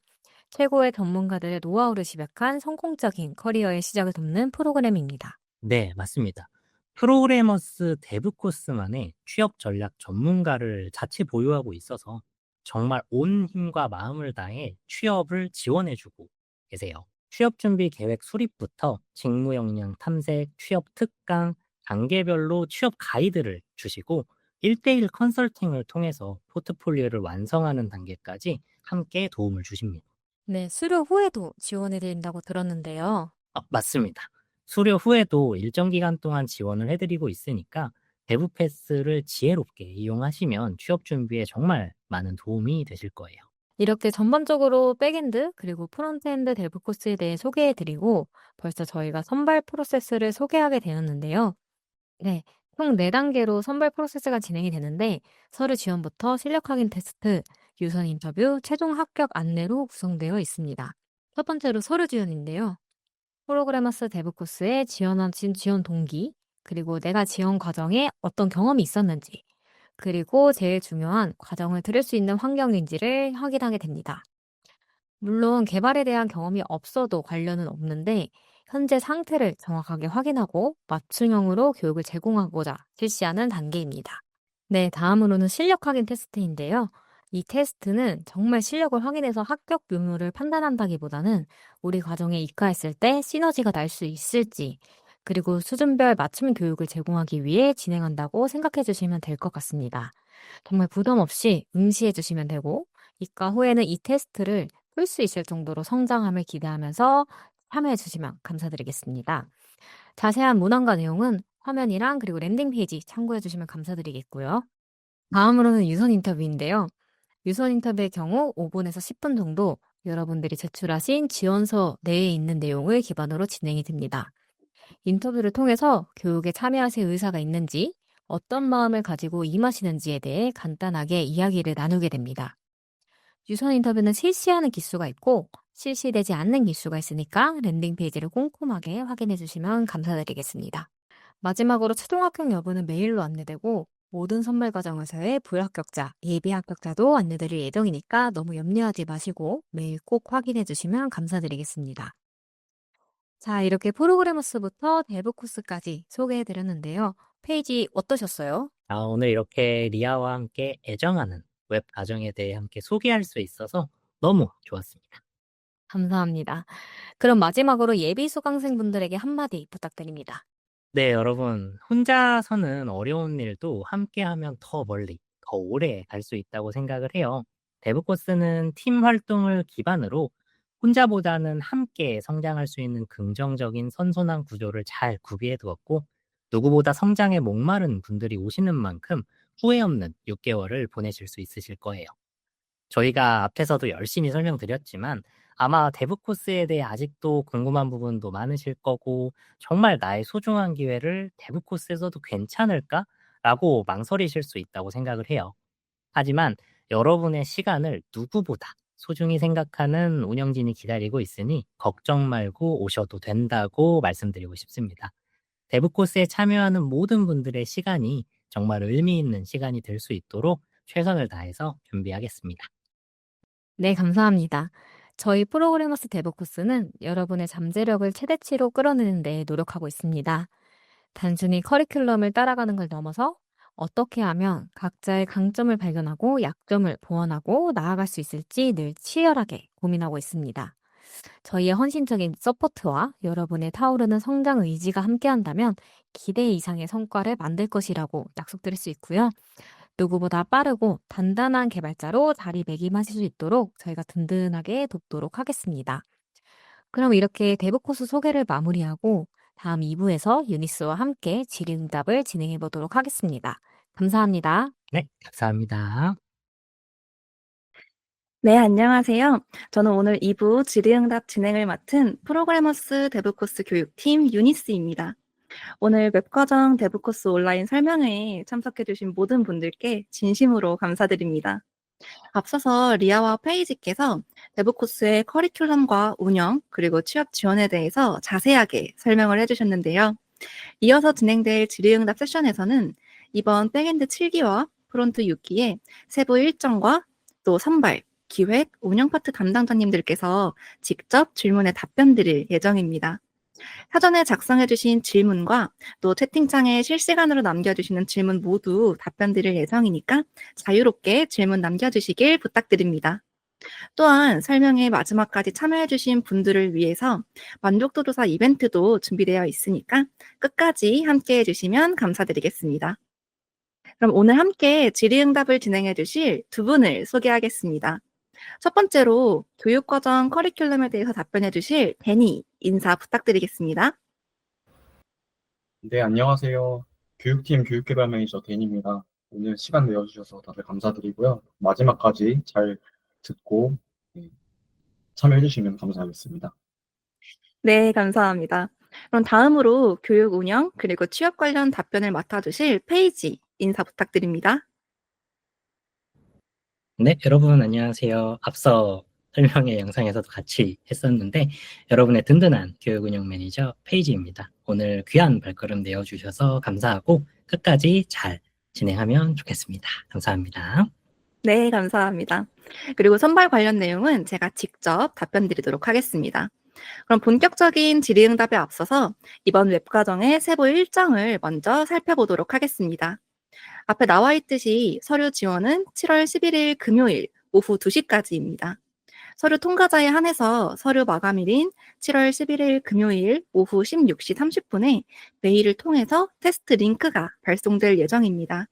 최고의 전문가들의 노하우를 집약한 성공적인 커리어의 시작을 돕는 프로그램입니다. 네, 맞습니다. 프로그래머스 데브 코스만의 취업 전략 전문가를 자체 보유하고 있어서 정말 온 힘과 마음을 다해 취업을 지원해주고 계세요. 취업 준비 계획 수립부터 직무 역량 탐색, 취업 특강, 단계별로 취업 가이드를 주시고 1대1 컨설팅을 통해서 포트폴리오를 완성하는 단계까지 함께 도움을 주십니다. 네, 수료 후에도 지원해 드린다고 들었는데요. 맞습니다. 수료 후에도 일정 기간 동안 지원을 해 드리고 있으니까 대부 패스를 지혜롭게 이용하시면 취업 준비에 정말 많은 도움이 되실 거예요. 이렇게 전반적으로 백엔드 그리고 프론트엔드 데브 코스에 대해 소개해 드리고 벌써 저희가 선발 프로세스를 소개하게 되었는데요. 네. 총 4단계로 선발 프로세스가 진행이 되는데 서류 지원부터 실력 확인 테스트, 유선 인터뷰, 최종 합격 안내로 구성되어 있습니다. 첫 번째로 서류 지원인데요. 프로그래머스 데브 코스에 지원하신 지원 동기, 그리고 내가 지원 과정에 어떤 경험이 있었는지, 그리고 제일 중요한 과정을 들을 수 있는 환경인지를 확인하게 됩니다. 물론 개발에 대한 경험이 없어도 관련은 없는데 현재 상태를 정확하게 확인하고 맞춤형으로 교육을 제공하고자 실시하는 단계입니다. 네, 다음으로는 실력 확인 테스트인데요. 이 테스트는 정말 실력을 확인해서 합격 유무를 판단한다기보다는 우리 과정에 입가했을 때 시너지가 날 수 있을지, 그리고 수준별 맞춤 교육을 제공하기 위해 진행한다고 생각해 주시면 될 것 같습니다. 정말 부담 없이 응시해 주시면 되고, 입가 후에는 이 테스트를 풀 수 있을 정도로 성장함을 기대하면서 참여해 주시면 감사드리겠습니다. 자세한 문항과 내용은 화면이랑 그리고 랜딩 페이지 참고해 주시면 감사드리겠고요. 다음으로는 유선 인터뷰인데요. 유선 인터뷰의 경우 5분에서 10분 정도 여러분들이 제출하신 지원서 내에 있는 내용을 기반으로 진행이 됩니다. 인터뷰를 통해서 교육에 참여하실 의사가 있는지, 어떤 마음을 가지고 임하시는지에 대해 간단하게 이야기를 나누게 됩니다. 유선 인터뷰는 실시하는 기수가 있고 실시되지 않는 기수가 있으니까 랜딩 페이지를 꼼꼼하게 확인해 주시면 감사드리겠습니다. 마지막으로 최종 합격 여부는 메일로 안내되고 모든 선발 과정에서의 불합격자, 예비 합격자도 안내드릴 예정이니까 너무 염려하지 마시고 메일 꼭 확인해 주시면 감사드리겠습니다. 자, 이렇게 프로그래머스부터 데브 코스까지 소개해 드렸는데요. 페이지 어떠셨어요? 오늘 이렇게 리아와 함께 애정하는 웹 가정에 대해 함께 소개할 수 있어서 너무 좋았습니다. 감사합니다. 그럼 마지막으로 예비 수강생분들에게 한마디 부탁드립니다. 네, 여러분. 혼자서는 어려운 일도 함께하면 더 멀리, 더 오래 갈 수 있다고 생각을 해요. 데브 코스는 팀 활동을 기반으로 혼자보다는 함께 성장할 수 있는 긍정적인 선순환 구조를 잘 구비해 두었고, 누구보다 성장에 목마른 분들이 오시는 만큼 후회 없는 6개월을 보내실 수 있으실 거예요. 저희가 앞에서도 열심히 설명드렸지만 아마 대부 코스에 대해 아직도 궁금한 부분도 많으실 거고, 정말 나의 소중한 기회를 대부 코스에서도 괜찮을까라고 망설이실 수 있다고 생각을 해요. 하지만 여러분의 시간을 누구보다 소중히 생각하는 운영진이 기다리고 있으니 걱정 말고 오셔도 된다고 말씀드리고 싶습니다. 대부 코스에 참여하는 모든 분들의 시간이 정말 의미 있는 시간이 될 수 있도록 최선을 다해서 준비하겠습니다. 네, 감사합니다. 저희 프로그래머스 데브 코스는 여러분의 잠재력을 최대치로 끌어내는 데 노력하고 있습니다. 단순히 커리큘럼을 따라가는 걸 넘어서 어떻게 하면 각자의 강점을 발견하고 약점을 보완하고 나아갈 수 있을지 늘 치열하게 고민하고 있습니다. 저희의 헌신적인 서포트와 여러분의 타오르는 성장 의지가 함께한다면 기대 이상의 성과를 만들 것이라고 약속드릴 수 있고요. 누구보다 빠르고 단단한 개발자로 자리매김하실 수 있도록 저희가 든든하게 돕도록 하겠습니다. 그럼 이렇게 대부 코스 소개를 마무리하고 다음 2부에서 유니스와 함께 질의응답을 진행해 보도록 하겠습니다. 감사합니다. 네, 감사합니다. 네, 안녕하세요. 저는 오늘 2부 질의응답 진행을 맡은 프로그래머스 데브코스 교육팀 유니스입니다. 오늘 웹과정 데브코스 온라인 설명회에 참석해주신 모든 분들께 진심으로 감사드립니다. 앞서서 리아와 페이지께서 데브코스의 커리큘럼과 운영, 그리고 취업 지원에 대해서 자세하게 설명을 해주셨는데요. 이어서 진행될 질의응답 세션에서는 이번 백엔드 7기와 프론트 6기의 세부 일정과 또 선발, 기획, 운영 파트 담당자님들께서 직접 질문에 답변 드릴 예정입니다. 사전에 작성해주신 질문과 또 채팅창에 실시간으로 남겨주시는 질문 모두 답변 드릴 예정이니까 자유롭게 질문 남겨주시길 부탁드립니다. 또한 설명회 마지막까지 참여해주신 분들을 위해서 만족도 조사 이벤트도 준비되어 있으니까 끝까지 함께 해주시면 감사드리겠습니다. 그럼 오늘 함께 질의응답을 진행해주실 두 분을 소개하겠습니다. 첫 번째로 교육과정 커리큘럼에 대해서 답변해주실 데니 인사 부탁드리겠습니다. 네, 안녕하세요. 교육팀 교육개발 매니저 데니입니다. 오늘 시간 내어주셔서 다들 감사드리고요. 마지막까지 잘 듣고 참여해주시면 감사하겠습니다. 네, 감사합니다. 그럼 다음으로 교육 운영 그리고 취업 관련 답변을 맡아주실 페이지 인사 부탁드립니다. 네, 여러분 안녕하세요. 앞서 설명회 영상에서도 같이 했었는데 여러분의 든든한 교육 운영 매니저 페이지입니다. 오늘 귀한 발걸음 내어주셔서 감사하고 끝까지 잘 진행하면 좋겠습니다. 감사합니다. 네, 감사합니다. 그리고 선발 관련 내용은 제가 직접 답변 드리도록 하겠습니다. 그럼 본격적인 질의응답에 앞서서 이번 웹과정의 세부 일정을 먼저 살펴보도록 하겠습니다. 앞에 나와 있듯이 서류 지원은 7월 11일 금요일 오후 2시까지입니다. 서류 통과자에 한해서 서류 마감일인 7월 11일 금요일 오후 16시 30분에 메일을 통해서 테스트 링크가 발송될 예정입니다.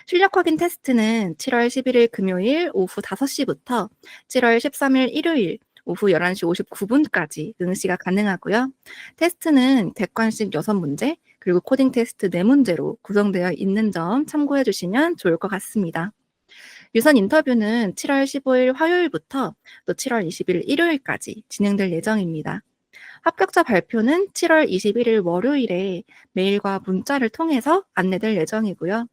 실력 확인 테스트는 7월 11일 금요일 오후 5시부터 7월 13일 일요일 오후 11시 59분까지 응시가 가능하고요. 테스트는 객관식 6문제, 그리고 코딩 테스트 4문제로 구성되어 있는 점 참고해 주시면 좋을 것 같습니다. 유선 인터뷰는 7월 15일 화요일부터 또 7월 20일 일요일까지 진행될 예정입니다. 합격자 발표는 7월 21일 월요일에 메일과 문자를 통해서 안내될 예정이고요.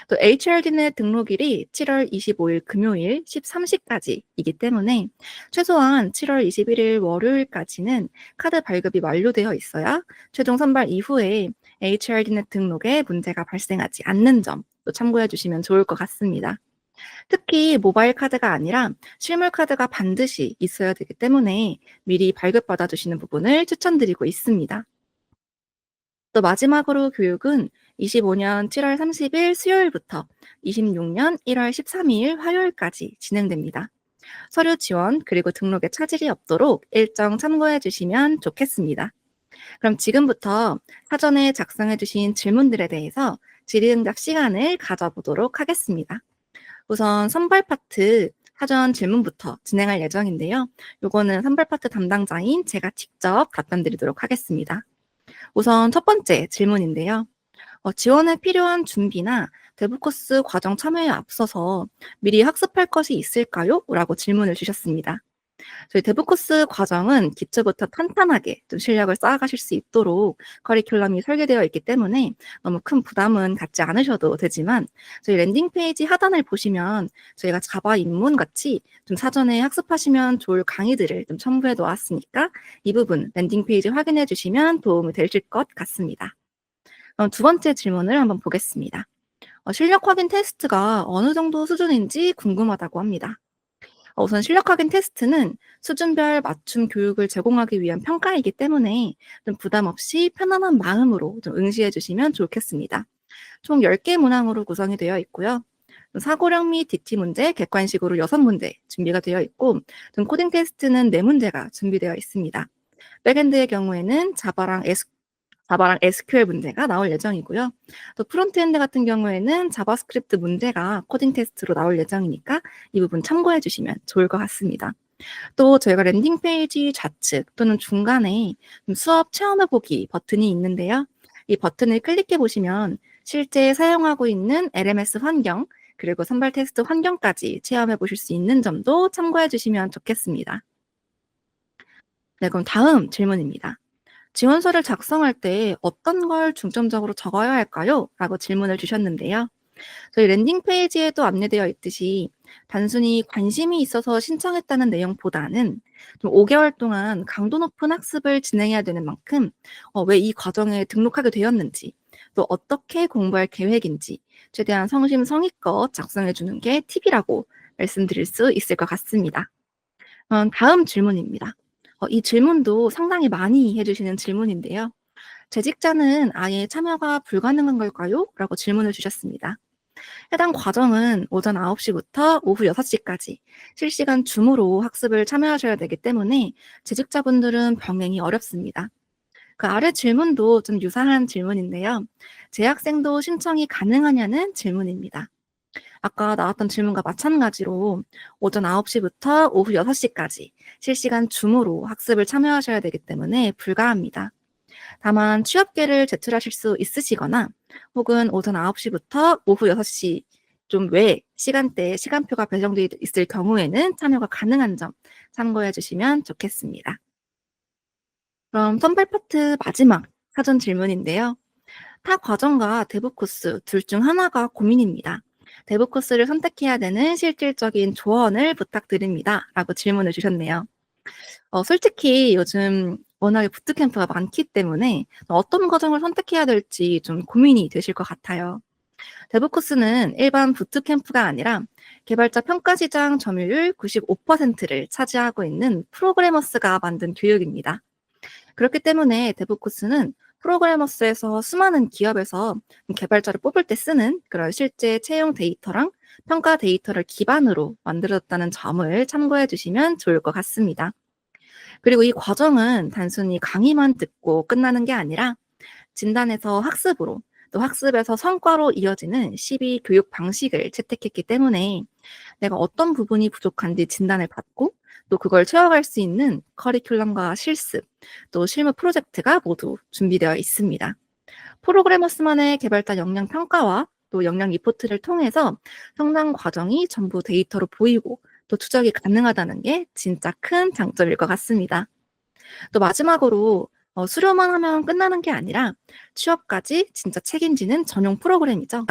또 HRD넷 등록일이 7월 25일 금요일 13시까지이기 때문에 최소한 7월 21일 월요일까지는 카드 발급이 완료되어 있어야 최종 선발 이후에 HRD넷 등록에 문제가 발생하지 않는 점 또 참고해 주시면 좋을 것 같습니다. 특히 모바일 카드가 아니라 실물 카드가 반드시 있어야 되기 때문에 미리 발급받아 주시는 부분을 추천드리고 있습니다. 또 마지막으로 교육은 25년 7월 30일 수요일부터 26년 1월 13일 화요일까지 진행됩니다. 서류 지원 그리고 등록에 차질이 없도록 일정 참고해 주시면 좋겠습니다. 그럼 지금부터 사전에 작성해 주신 질문들에 대해서 질의응답 시간을 가져보도록 하겠습니다. 우선 선발 파트 사전 질문부터 진행할 예정인데요. 요거는 선발 파트 담당자인 제가 직접 답변 드리도록 하겠습니다. 우선 첫 번째 질문인데요. 지원에 필요한 준비나 대부 코스 과정 참여에 앞서서 미리 학습할 것이 있을까요? 라고 질문을 주셨습니다. 저희 대부 코스 과정은 기초부터 탄탄하게 좀 실력을 쌓아가실 수 있도록 커리큘럼이 설계되어 있기 때문에 너무 큰 부담은 갖지 않으셔도 되지만 저희 랜딩 페이지 하단을 보시면 저희가 자바 입문 같이 좀 사전에 학습하시면 좋을 강의들을 좀 첨부해 놓았으니까 이 부분 랜딩 페이지 확인해 주시면 도움이 되실 것 같습니다. 그럼 두 번째 질문을 한번 보겠습니다. 실력 확인 테스트가 어느 정도 수준인지 궁금하다고 합니다. 우선 실력 확인 테스트는 수준별 맞춤 교육을 제공하기 위한 평가이기 때문에 좀 부담 없이 편안한 마음으로 좀 응시해 주시면 좋겠습니다. 총 10개 문항으로 구성이 되어 있고요. 사고력 및 DT 문제, 객관식으로 6문제 준비가 되어 있고, 코딩 테스트는 4문제가 준비되어 있습니다. 백엔드의 경우에는 자바랑 SQL 문제가 나올 예정이고요. 또 프론트엔드 같은 경우에는 자바스크립트 문제가 코딩 테스트로 나올 예정이니까 이 부분 참고해 주시면 좋을 것 같습니다. 또 저희가 랜딩 페이지 좌측 또는 중간에 수업 체험해보기 버튼이 있는데요. 이 버튼을 클릭해 보시면 실제 사용하고 있는 LMS 환경 그리고 선발 테스트 환경까지 체험해 보실 수 있는 점도 참고해 주시면 좋겠습니다. 네, 그럼 다음 질문입니다. 지원서를 작성할 때 어떤 걸 중점적으로 적어야 할까요? 라고 질문을 주셨는데요. 저희 랜딩 페이지에도 안내되어 있듯이 단순히 관심이 있어서 신청했다는 내용보다는 좀 5개월 동안 강도 높은 학습을 진행해야 되는 만큼 왜 이 과정에 등록하게 되었는지 또 어떻게 공부할 계획인지 최대한 성심성의껏 작성해 주는 게 팁이라고 말씀드릴 수 있을 것 같습니다. 다음 질문입니다. 이 질문도 상당히 많이 해주시는 질문인데요. 재직자는 아예 참여가 불가능한 걸까요? 라고 질문을 주셨습니다. 해당 과정은 오전 9시부터 오후 6시까지 실시간 줌으로 학습을 참여하셔야 되기 때문에 재직자분들은 병행이 어렵습니다. 그 아래 질문도 좀 유사한 질문인데요. 재학생도 신청이 가능하냐는 질문입니다. 아까 나왔던 질문과 마찬가지로 오전 9시부터 오후 6시까지 실시간 줌으로 학습을 참여하셔야 되기 때문에 불가합니다. 다만 취업계를 제출하실 수 있으시거나 혹은 오전 9시부터 오후 6시 좀 외 시간대에 시간표가 배정되어 있을 경우에는 참여가 가능한 점 참고해 주시면 좋겠습니다. 그럼 선발 파트 마지막 사전 질문인데요. 타 과정과 대부 코스 둘 중 하나가 고민입니다. 대부 코스를 선택해야 되는 실질적인 조언을 부탁드립니다. 라고 질문을 주셨네요. 솔직히 요즘 워낙에 부트캠프가 많기 때문에 어떤 과정을 선택해야 될지 좀 고민이 되실 것 같아요. 대부 코스는 일반 부트캠프가 아니라 개발자 평가 시장 점유율 95%를 차지하고 있는 프로그래머스가 만든 교육입니다. 그렇기 때문에 대부 코스는 프로그래머스에서 수많은 기업에서 개발자를 뽑을 때 쓰는 그런 실제 채용 데이터랑 평가 데이터를 기반으로 만들어졌다는 점을 참고해 주시면 좋을 것 같습니다. 그리고 이 과정은 단순히 강의만 듣고 끝나는 게 아니라 진단에서 학습으로 또 학습에서 성과로 이어지는 12 교육 방식을 채택했기 때문에 내가 어떤 부분이 부족한지 진단을 받고 또 그걸 채워갈 수 있는 커리큘럼과 실습, 또 실무 프로젝트가 모두 준비되어 있습니다. 프로그래머스만의 개발자 역량 평가와 또 역량 리포트를 통해서 성장 과정이 전부 데이터로 보이고 또 추적이 가능하다는 게 진짜 큰 장점일 것 같습니다. 또 마지막으로 수료만 하면 끝나는 게 아니라 취업까지 진짜 책임지는 전용 프로그램이죠.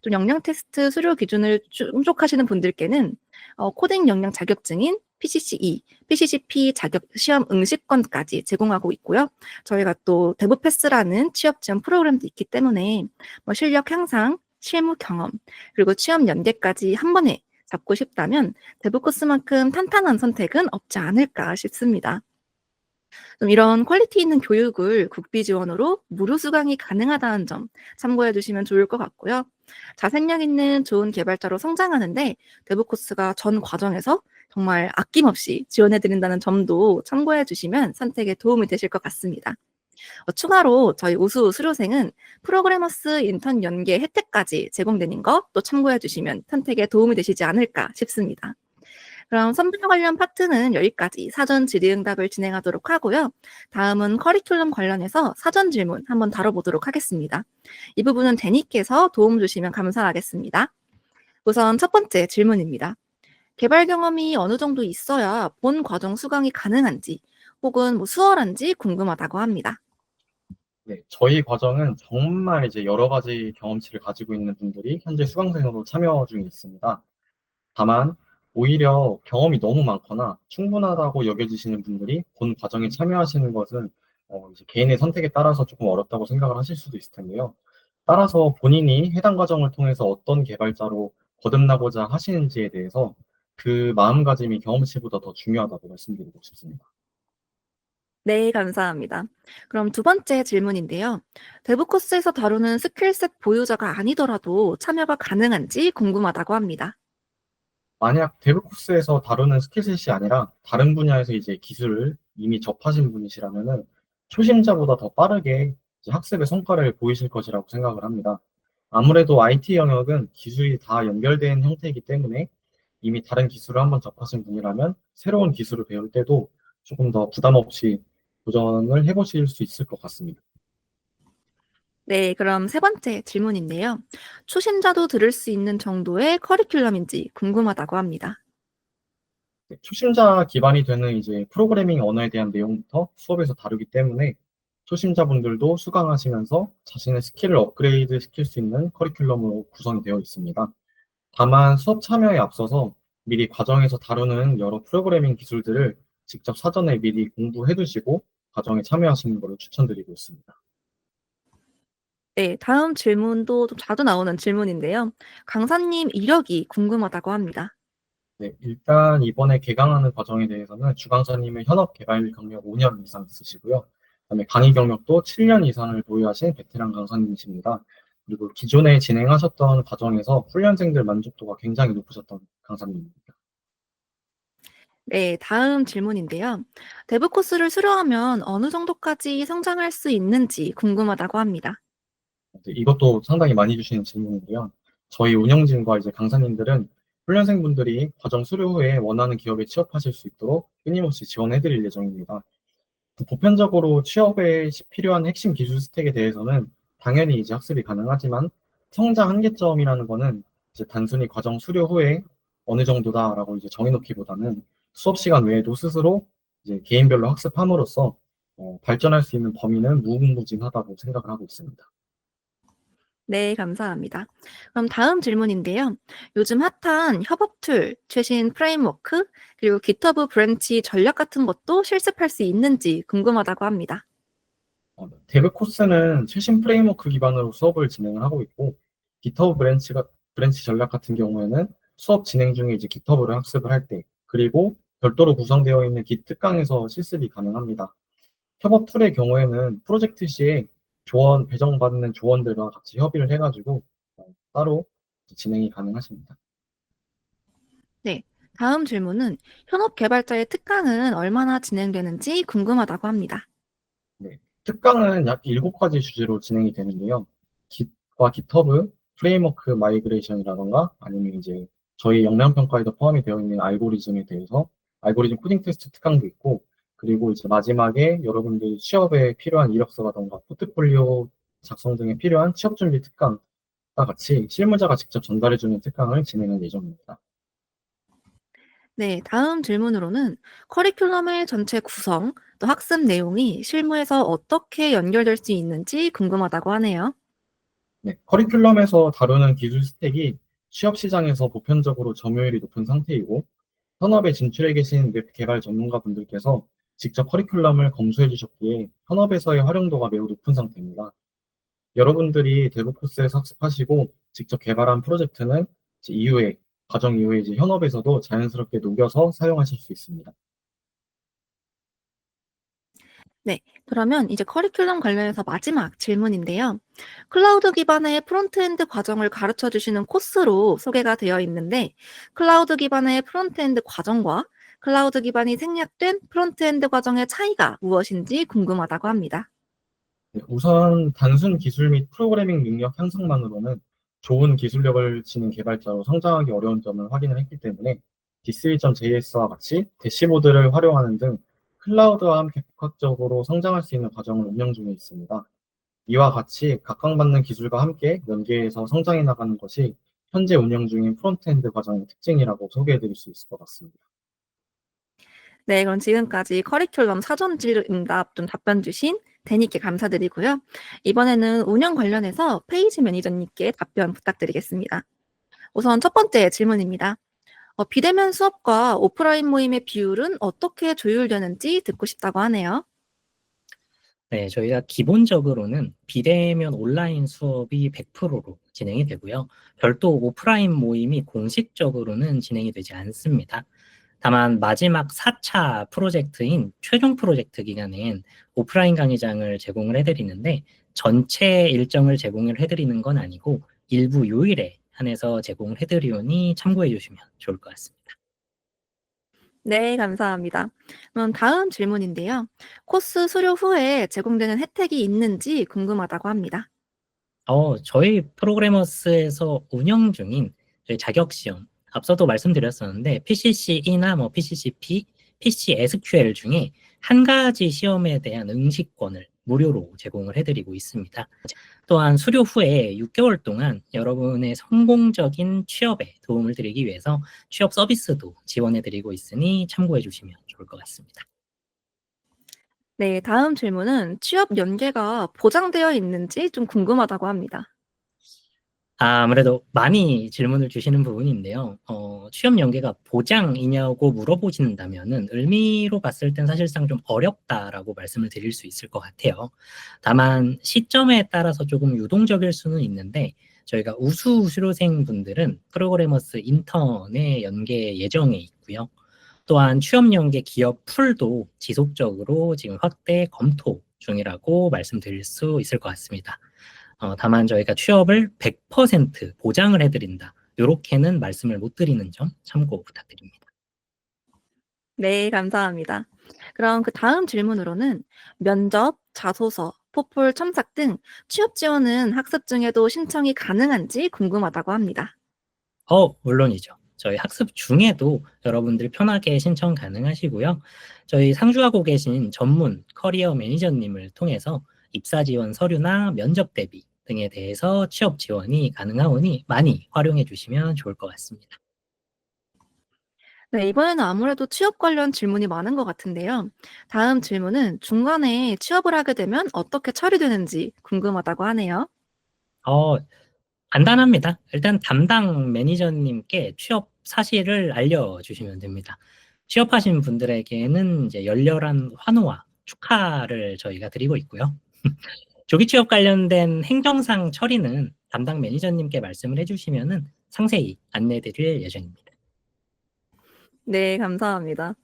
또 역량 테스트 수료 기준을 충족하시는 분들께는 코딩 역량 자격증인 PCCE, PCCP 자격 시험 응시권까지 제공하고 있고요. 저희가 또 대부 패스라는 취업 지원 프로그램도 있기 때문에 실력 향상, 실무 경험, 그리고 취업 연계까지 한 번에 잡고 싶다면 대부 코스만큼 탄탄한 선택은 없지 않을까 싶습니다. 좀 이런 퀄리티 있는 교육을 국비 지원으로 무료 수강이 가능하다는 점 참고해 주시면 좋을 것 같고요. 자생력 있는 좋은 개발자로 성장하는데 대부 코스가 전 과정에서 정말 아낌없이 지원해 드린다는 점도 참고해 주시면 선택에 도움이 되실 것 같습니다. 추가로 저희 우수 수료생은 프로그래머스 인턴 연계 혜택까지 제공되는 것 또 참고해 주시면 선택에 도움이 되시지 않을까 싶습니다. 그럼 선발 관련 파트는 여기까지 사전 질의응답을 진행하도록 하고요. 다음은 커리큘럼 관련해서 사전 질문 한번 다뤄보도록 하겠습니다. 이 부분은 데니께서 도움 주시면 감사하겠습니다. 우선 첫 번째 질문입니다. 개발 경험이 어느 정도 있어야 본 과정 수강이 가능한지 혹은 수월한지 궁금하다고 합니다. 네, 저희 과정은 정말 이제 여러 가지 경험치를 가지고 있는 분들이 현재 수강생으로 참여 중에 있습니다. 다만 오히려 경험이 너무 많거나 충분하다고 여겨지시는 분들이 본 과정에 참여하시는 것은 이제 개인의 선택에 따라서 조금 어렵다고 생각을 하실 수도 있을 텐데요. 따라서 본인이 해당 과정을 통해서 어떤 개발자로 거듭나고자 하시는지에 대해서 그 마음가짐이 경험치보다 더 중요하다고 말씀드리고 싶습니다. 네, 감사합니다. 그럼 두 번째 질문인데요. 대부 코스에서 다루는 스킬셋 보유자가 아니더라도 참여가 가능한지 궁금하다고 합니다. 만약 데브 코스에서 다루는 스킬셋이 아니라 다른 분야에서 이제 기술을 이미 접하신 분이시라면은 초심자보다 더 빠르게 이제 학습의 성과를 보이실 것이라고 생각을 합니다. 아무래도 IT 영역은 기술이 다 연결된 형태이기 때문에 이미 다른 기술을 한번 접하신 분이라면 새로운 기술을 배울 때도 조금 더 부담 없이 도전을 해보실 수 있을 것 같습니다. 네, 그럼 세 번째 질문인데요. 초심자도 들을 수 있는 정도의 커리큘럼인지 궁금하다고 합니다. 초심자 기반이 되는 이제 프로그래밍 언어에 대한 내용부터 수업에서 다루기 때문에 초심자분들도 수강하시면서 자신의 스킬을 업그레이드 시킬 수 있는 커리큘럼으로 구성이 되어 있습니다. 다만 수업 참여에 앞서서 미리 과정에서 다루는 여러 프로그래밍 기술들을 직접 사전에 미리 공부해 두시고 과정에 참여하시는 것을 추천드리고 있습니다. 네, 다음 질문도 좀 자주 나오는 질문인데요. 강사님 이력이 궁금하다고 합니다. 네, 일단 이번에 개강하는 과정에 대해서는 주강사님의 현업 개발 경력 5년 이상 있으시고요. 그다음에 강의 경력도 7년 이상을 보유하신 베테랑 강사님이십니다. 그리고 기존에 진행하셨던 과정에서 훈련생들 만족도가 굉장히 높으셨던 강사님입니다. 네, 다음 질문인데요. 대부 코스를 수료하면 어느 정도까지 성장할 수 있는지 궁금하다고 합니다. 네, 이것도 상당히 많이 주시는 질문인데요. 저희 운영진과 이제 강사님들은 훈련생분들이 과정 수료 후에 원하는 기업에 취업하실 수 있도록 끊임없이 지원해 드릴 예정입니다. 보편적으로 취업에 필요한 핵심 기술 스택에 대해서는 당연히 이제 학습이 가능하지만 성장 한계점이라는 거는 이제 단순히 과정 수료 후에 어느 정도다라고 이제 정해놓기보다는 수업 시간 외에도 스스로 이제 개인별로 학습함으로써 발전할 수 있는 범위는 무궁무진하다고 생각을 하고 있습니다. 네, 감사합니다. 그럼 다음 질문인데요. 요즘 핫한 협업 툴, 최신 프레임워크, 그리고 깃허브 브랜치 전략 같은 것도 실습할 수 있는지 궁금하다고 합니다. 데브 코스는 최신 프레임워크 기반으로 수업을 진행을 하고 있고, 깃허브 브랜치 전략 같은 경우에는 수업 진행 중에 이제 깃허브를 학습을 할 때, 그리고 별도로 구성되어 있는 깃 특강에서 실습이 가능합니다. 협업 툴의 경우에는 프로젝트 시에 배정받는 조원들과 같이 협의를 해가지고 따로 진행이 가능하십니다. 네, 다음 질문은 현업 개발자의 특강은 얼마나 진행되는지 궁금하다고 합니다. 네. 특강은 약 7가지 주제로 진행이 되는데요. 깃과 깃허브, 프레임워크 마이그레이션이라던가 아니면 이제 저희 역량평가에도 포함이 되어 있는 알고리즘에 대해서 알고리즘 코딩 테스트 특강도 있고 그리고 이제 마지막에 여러분들이 취업에 필요한 이력서라던가 포트폴리오 작성 등에 필요한 취업 준비 특강과 같이 실무자가 직접 전달해주는 특강을 진행할 예정입니다. 네, 다음 질문으로는 커리큘럼의 전체 구성, 또 학습 내용이 실무에서 어떻게 연결될 수 있는지 궁금하다고 하네요. 네, 커리큘럼에서 다루는 기술 스택이 취업 시장에서 보편적으로 점유율이 높은 상태이고 현업에 진출해 계신 웹 개발 전문가분들께서 직접 커리큘럼을 검수해 주셨기에 현업에서의 활용도가 매우 높은 상태입니다. 여러분들이 대부 코스에서 학습하시고 직접 개발한 프로젝트는 이제 이후에 과정 이후에 이제 현업에서도 자연스럽게 녹여서 사용하실 수 있습니다. 네, 그러면 이제 커리큘럼 관련해서 마지막 질문인데요. 클라우드 기반의 프론트엔드 과정을 가르쳐 주시는 코스로 소개가 되어 있는데, 클라우드 기반의 프론트엔드 과정과 클라우드 기반이 생략된 프론트엔드 과정의 차이가 무엇인지 궁금하다고 합니다. 네, 우선 단순 기술 및 프로그래밍 능력 향상만으로는 좋은 기술력을 지닌 개발자로 성장하기 어려운 점을 확인을 했기 때문에 D3.js와 같이 대시보드를 활용하는 등 클라우드와 함께 복합적으로 성장할 수 있는 과정을 운영 중에 있습니다. 이와 같이 각광받는 기술과 함께 연계해서 성장해 나가는 것이 현재 운영 중인 프론트엔드 과정의 특징이라고 소개해 드릴 수 있을 것 같습니다. 네, 그럼 지금까지 커리큘럼 사전 질의응답 좀 답변 주신 대니께 감사드리고요. 이번에는 운영 관련해서 페이지 매니저님께 답변 부탁드리겠습니다. 우선 첫 번째 질문입니다. 비대면 수업과 오프라인 모임의 비율은 어떻게 조율되는지 듣고 싶다고 하네요. 네, 저희가 기본적으로는 비대면 온라인 수업이 100%로 진행이 되고요. 별도 오프라인 모임이 공식적으로는 진행이 되지 않습니다. 다만 마지막 4차 프로젝트인 최종 프로젝트 기간엔 오프라인 강의장을 제공을 해드리는데 전체 일정을 제공을 해드리는 건 아니고 일부 요일에 한해서 제공을 해드리오니 참고해 주시면 좋을 것 같습니다. 네, 감사합니다. 그럼 다음 질문인데요. 코스 수료 후에 제공되는 혜택이 있는지 궁금하다고 합니다. 저희 프로그래머스에서 운영 중인 저희 자격시험, 앞서도 말씀드렸었는데 PCCE나 PCCP, PCSQL 중에 한 가지 시험에 대한 응시권을 무료로 제공을 해드리고 있습니다. 또한 수료 후에 6개월 동안 여러분의 성공적인 취업에 도움을 드리기 위해서 취업 서비스도 지원해드리고 있으니 참고해 주시면 좋을 것 같습니다. 네, 다음 질문은 취업 연계가 보장되어 있는지 좀 궁금하다고 합니다. 아무래도 많이 질문을 주시는 부분인데요. 취업 연계가 보장이냐고 물어보신다면은 의미로 봤을 땐 사실상 좀 어렵다라고 말씀을 드릴 수 있을 것 같아요. 다만 시점에 따라서 조금 유동적일 수는 있는데 저희가 우수 수료생분들은 프로그래머스 인턴에 연계 예정에 있고요. 또한 취업 연계 기업 풀도 지속적으로 지금 확대 검토 중이라고 말씀드릴 수 있을 것 같습니다. 다만 저희가 취업을 100% 보장을 해드린다. 이렇게는 말씀을 못 드리는 점 참고 부탁드립니다. 네, 감사합니다. 그럼 그 다음 질문으로는 면접, 자소서, 포폴 첨삭 등 취업 지원은 학습 중에도 신청이 가능한지 궁금하다고 합니다. 물론이죠. 저희 학습 중에도 여러분들 편하게 신청 가능하시고요. 저희 상주하고 계신 전문 커리어 매니저님을 통해서 입사 지원 서류나 면접 대비 등에 대해서 취업 지원이 가능하오니 많이 활용해 주시면 좋을 것 같습니다. 네, 이번에는 아무래도 취업 관련 질문이 많은 것 같은데요. 다음 질문은 중간에 취업을 하게 되면 어떻게 처리되는지 궁금하다고 하네요. 어, 간단합니다. 일단 담당 매니저님께 취업 사실을 알려주시면 됩니다. 취업하신 분들에게는 이제 열렬한 환호와 축하를 저희가 드리고 있고요. 조기 취업 관련된 행정상 처리는 담당 매니저님께 말씀을 해주시면은 상세히 안내드릴 예정입니다. 네, 감사합니다.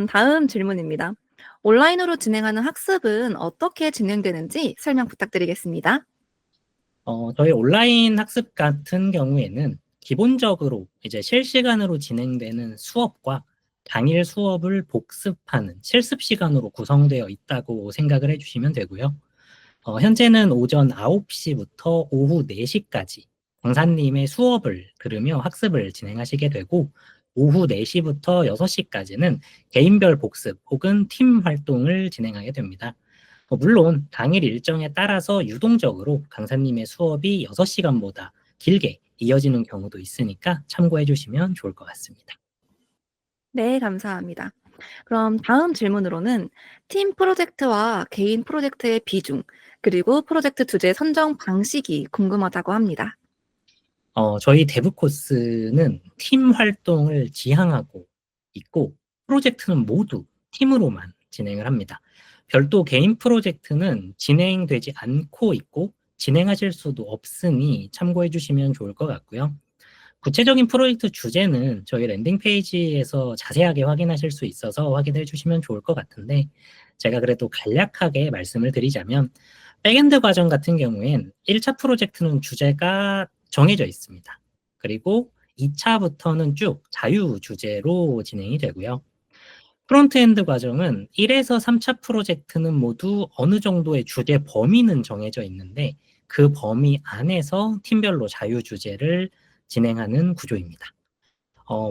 다음 질문입니다. 온라인으로 진행하는 학습은 어떻게 진행되는지 설명 부탁드리겠습니다. 저희 온라인 학습 같은 경우에는 기본적으로 이제 실시간으로 진행되는 수업과 당일 수업을 복습하는 실습 시간으로 구성되어 있다고 생각을 해주시면 되고요. 현재는 오전 9시부터 오후 4시까지 강사님의 수업을 들으며 학습을 진행하시게 되고 오후 4시부터 6시까지는 개인별 복습 혹은 팀 활동을 진행하게 됩니다. 물론 당일 일정에 따라서 유동적으로 강사님의 수업이 6시간보다 길게 이어지는 경우도 있으니까 참고해 주시면 좋을 것 같습니다. 네, 감사합니다. 그럼 다음 질문으로는 팀 프로젝트와 개인 프로젝트의 비중, 그리고 프로젝트 주제 선정 방식이 궁금하다고 합니다. 저희 데브 코스는 팀 활동을 지향하고 있고 프로젝트는 모두 팀으로만 진행을 합니다. 별도 개인 프로젝트는 진행되지 않고 있고 진행하실 수도 없으니 참고해 주시면 좋을 것 같고요. 구체적인 프로젝트 주제는 저희 랜딩 페이지에서 자세하게 확인하실 수 있어서 확인해 주시면 좋을 것 같은데 제가 그래도 간략하게 말씀을 드리자면 백엔드 과정 같은 경우엔 1차 프로젝트는 주제가 정해져 있습니다. 그리고 2차부터는 쭉 자유 주제로 진행이 되고요. 프론트엔드 과정은 1에서 3차 프로젝트는 모두 어느 정도의 주제 범위는 정해져 있는데 그 범위 안에서 팀별로 자유 주제를 진행하는 구조입니다.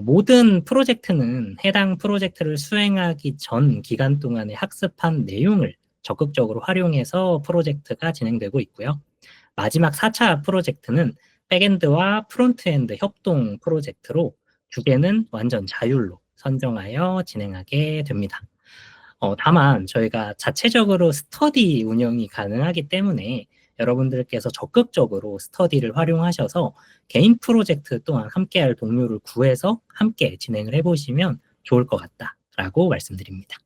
모든 프로젝트는 해당 프로젝트를 수행하기 전 기간 동안에 학습한 내용을 적극적으로 활용해서 프로젝트가 진행되고 있고요. 마지막 4차 프로젝트는 백엔드와 프론트엔드 협동 프로젝트로 주제는 완전 자율로 선정하여 진행하게 됩니다. 다만 저희가 자체적으로 스터디 운영이 가능하기 때문에 여러분들께서 적극적으로 스터디를 활용하셔서 개인 프로젝트 또한 함께할 동료를 구해서 함께 진행을 해보시면 좋을 것 같다라고 말씀드립니다.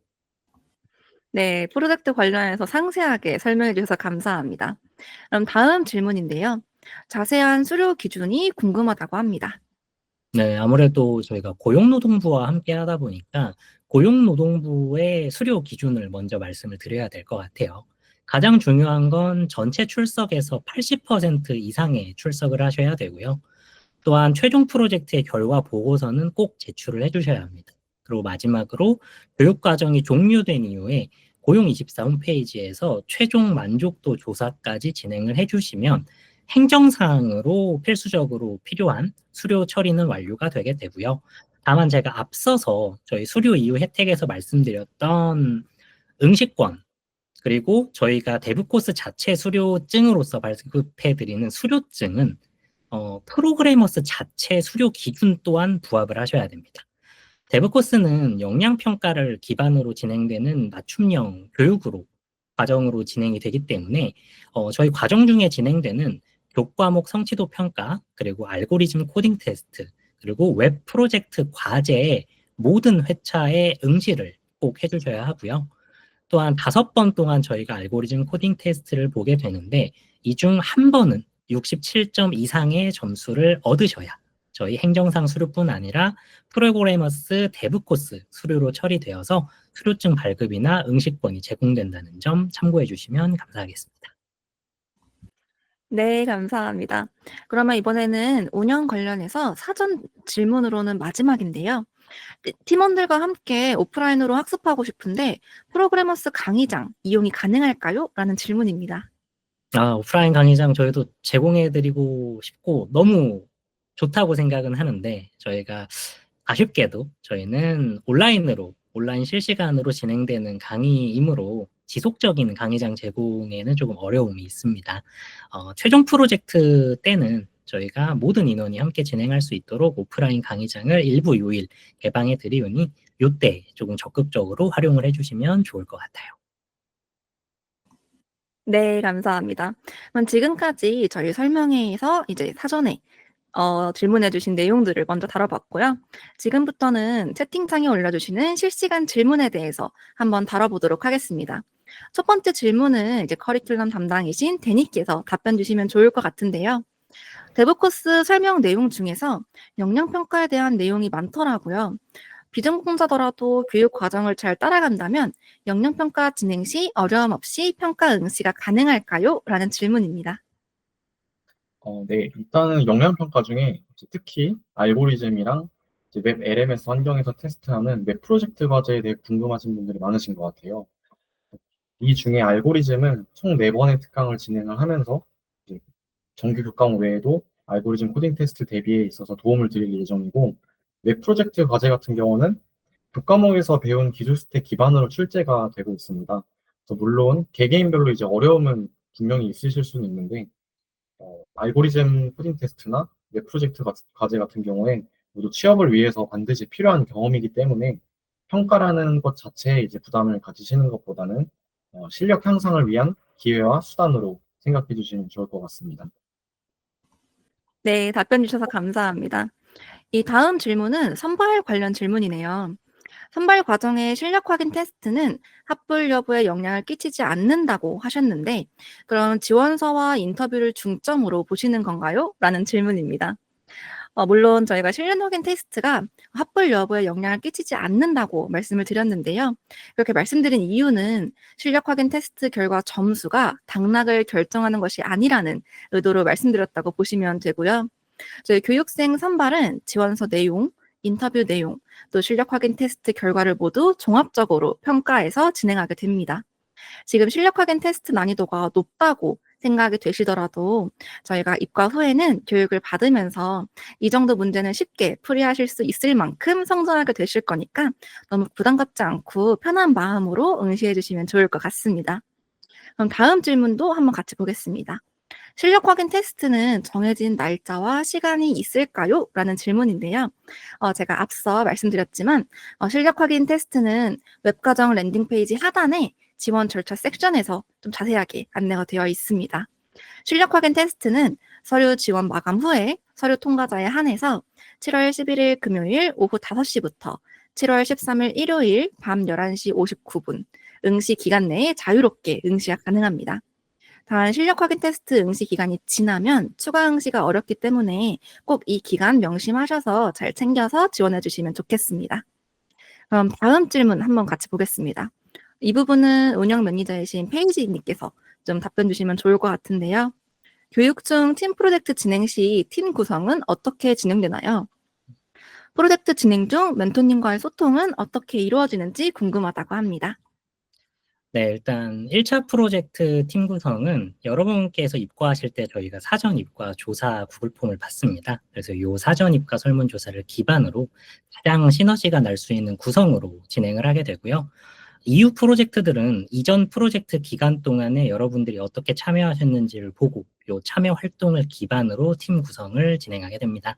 네, 프로젝트 관련해서 상세하게 설명해 주셔서 감사합니다. 그럼 다음 질문인데요. 자세한 수료 기준이 궁금하다고 합니다. 네, 아무래도 저희가 고용노동부와 함께 하다 보니까 고용노동부의 수료 기준을 먼저 말씀을 드려야 될 것 같아요. 가장 중요한 건 전체 출석에서 80% 이상의 출석을 하셔야 되고요. 또한 최종 프로젝트의 결과 보고서는 꼭 제출을 해주셔야 합니다. 그리고 마지막으로 교육과정이 종료된 이후에 고용24 홈페이지에서 최종 만족도 조사까지 진행을 해주시면 행정사항으로 필수적으로 필요한 수료 처리는 완료가 되게 되고요. 다만 제가 앞서서 저희 수료 이후 혜택에서 말씀드렸던 응시권, 그리고 저희가 데브코스 자체 수료증으로서 발급해드리는 수료증은 프로그래머스 자체 수료 기준 또한 부합을 하셔야 됩니다. 데브코스는 역량평가를 기반으로 진행되는 맞춤형 교육으로 과정으로 진행이 되기 때문에 저희 과정 중에 진행되는 교과목 성취도 평가, 그리고 알고리즘 코딩 테스트, 그리고 웹 프로젝트 과제의 모든 회차의 응시를 꼭 해주셔야 하고요. 또한 5번 동안 저희가 알고리즘 코딩 테스트를 보게 되는데 이 중 한 번은 67점 이상의 점수를 얻으셔야 저희 행정상 수료뿐 아니라 프로그래머스 데브 코스 수료로 처리되어서 수료증 발급이나 응시권이 제공된다는 점 참고해 주시면 감사하겠습니다. 네, 감사합니다. 그러면 이번에는 운영 관련해서 사전 질문으로는 마지막인데요. 팀원들과 함께 오프라인으로 학습하고 싶은데 프로그래머스 강의장 이용이 가능할까요? 라는 질문입니다. 오프라인 강의장 저희도 제공해드리고 싶고 너무 좋다고 생각은 하는데 저희가 아쉽게도 저희는 온라인 실시간으로 진행되는 강의이므로 지속적인 강의장 제공에는 조금 어려움이 있습니다. 최종 프로젝트 때는 저희가 모든 인원이 함께 진행할 수 있도록 오프라인 강의장을 일부 요일 개방해 드리오니 이때 조금 적극적으로 활용을 해주시면 좋을 것 같아요. 네, 감사합니다. 그럼 지금까지 저희 설명회에서 이제 사전에 질문해 주신 내용들을 먼저 다뤄봤고요. 지금부터는 채팅창에 올려주시는 실시간 질문에 대해서 한번 다뤄보도록 하겠습니다. 첫 번째 질문은 이제 커리큘럼 담당이신 데니께서 답변 주시면 좋을 것 같은데요. 데브코스 설명 내용 중에서 역량평가에 대한 내용이 많더라고요. 비전공자더라도 교육 과정을 잘 따라간다면 역량평가 진행 시 어려움 없이 평가 응시가 가능할까요? 라는 질문입니다. 네, 일단은 역량평가 중에 특히 알고리즘이랑 이제 웹 LMS 환경에서 테스트하는 웹 프로젝트 과제에 대해 궁금하신 분들이 많으신 것 같아요. 이 중에 알고리즘은 총 4번의 특강을 진행을 하면서 이제 정규 교과목 외에도 알고리즘 코딩 테스트 대비에 있어서 도움을 드릴 예정이고, 웹 프로젝트 과제 같은 경우는 교과목에서 배운 기술 스택 기반으로 출제가 되고 있습니다. 그래서 물론 개개인별로 이제 어려움은 분명히 있으실 수는 있는데, 알고리즘 코딩 테스트나 웹 프로젝트 과제 같은 경우에 모두 취업을 위해서 반드시 필요한 경험이기 때문에 평가라는 것 자체에 이제 부담을 가지시는 것보다는 실력 향상을 위한 기회와 수단으로 생각해 주시면 좋을 것 같습니다. 네, 답변 주셔서 감사합니다. 이 다음 질문은 선발 관련 질문이네요. 선발 과정의 실력 확인 테스트는 합불 여부에 영향을 끼치지 않는다고 하셨는데, 그럼 지원서와 인터뷰를 중점으로 보시는 건가요? 라는 질문입니다. 물론 저희가 실력 확인 테스트가 합불 여부에 영향을 끼치지 않는다고 말씀을 드렸는데요. 그렇게 말씀드린 이유는 실력 확인 테스트 결과 점수가 당락을 결정하는 것이 아니라는 의도로 말씀드렸다고 보시면 되고요. 저희 교육생 선발은 지원서 내용, 인터뷰 내용, 또 실력 확인 테스트 결과를 모두 종합적으로 평가해서 진행하게 됩니다. 지금 실력 확인 테스트 난이도가 높다고 생각이 되시더라도 저희가 입과 후에는 교육을 받으면서 이 정도 문제는 쉽게 풀이하실 수 있을 만큼 성장하게 되실 거니까 너무 부담 갖지 않고 편한 마음으로 응시해 주시면 좋을 것 같습니다. 그럼 다음 질문도 한번 같이 보겠습니다. 실력 확인 테스트는 정해진 날짜와 시간이 있을까요? 라는 질문인데요. 제가 앞서 말씀드렸지만 실력 확인 테스트는 웹과정 랜딩 페이지 하단에 지원 절차 섹션에서 좀 자세하게 안내가 되어 있습니다. 실력 확인 테스트는 서류 지원 마감 후에 서류 통과자에 한해서 7월 11일 금요일 오후 5시부터 7월 13일 일요일 밤 11시 59분 응시 기간 내에 자유롭게 응시가 가능합니다. 단 실력 확인 테스트 응시 기간이 지나면 추가 응시가 어렵기 때문에 꼭 이 기간 명심하셔서 잘 챙겨서 지원해 주시면 좋겠습니다. 그럼 다음 질문 한번 같이 보겠습니다. 이 부분은 운영 매니저이신 페이지님께서 좀 답변 주시면 좋을 것 같은데요. 교육 중 팀 프로젝트 진행 시 팀 구성은 어떻게 진행되나요? 프로젝트 진행 중 멘토님과의 소통은 어떻게 이루어지는지 궁금하다고 합니다. 네, 일단 1차 프로젝트 팀 구성은 여러분께서 입과하실 때 저희가 사전 입과 조사 구글 폼을 받습니다. 그래서 이 사전 입과 설문조사를 기반으로 가장 시너지가 날 수 있는 구성으로 진행을 하게 되고요. 이후 프로젝트들은 이전 프로젝트 기간 동안에 여러분들이 어떻게 참여하셨는지를 보고 이 참여 활동을 기반으로 팀 구성을 진행하게 됩니다.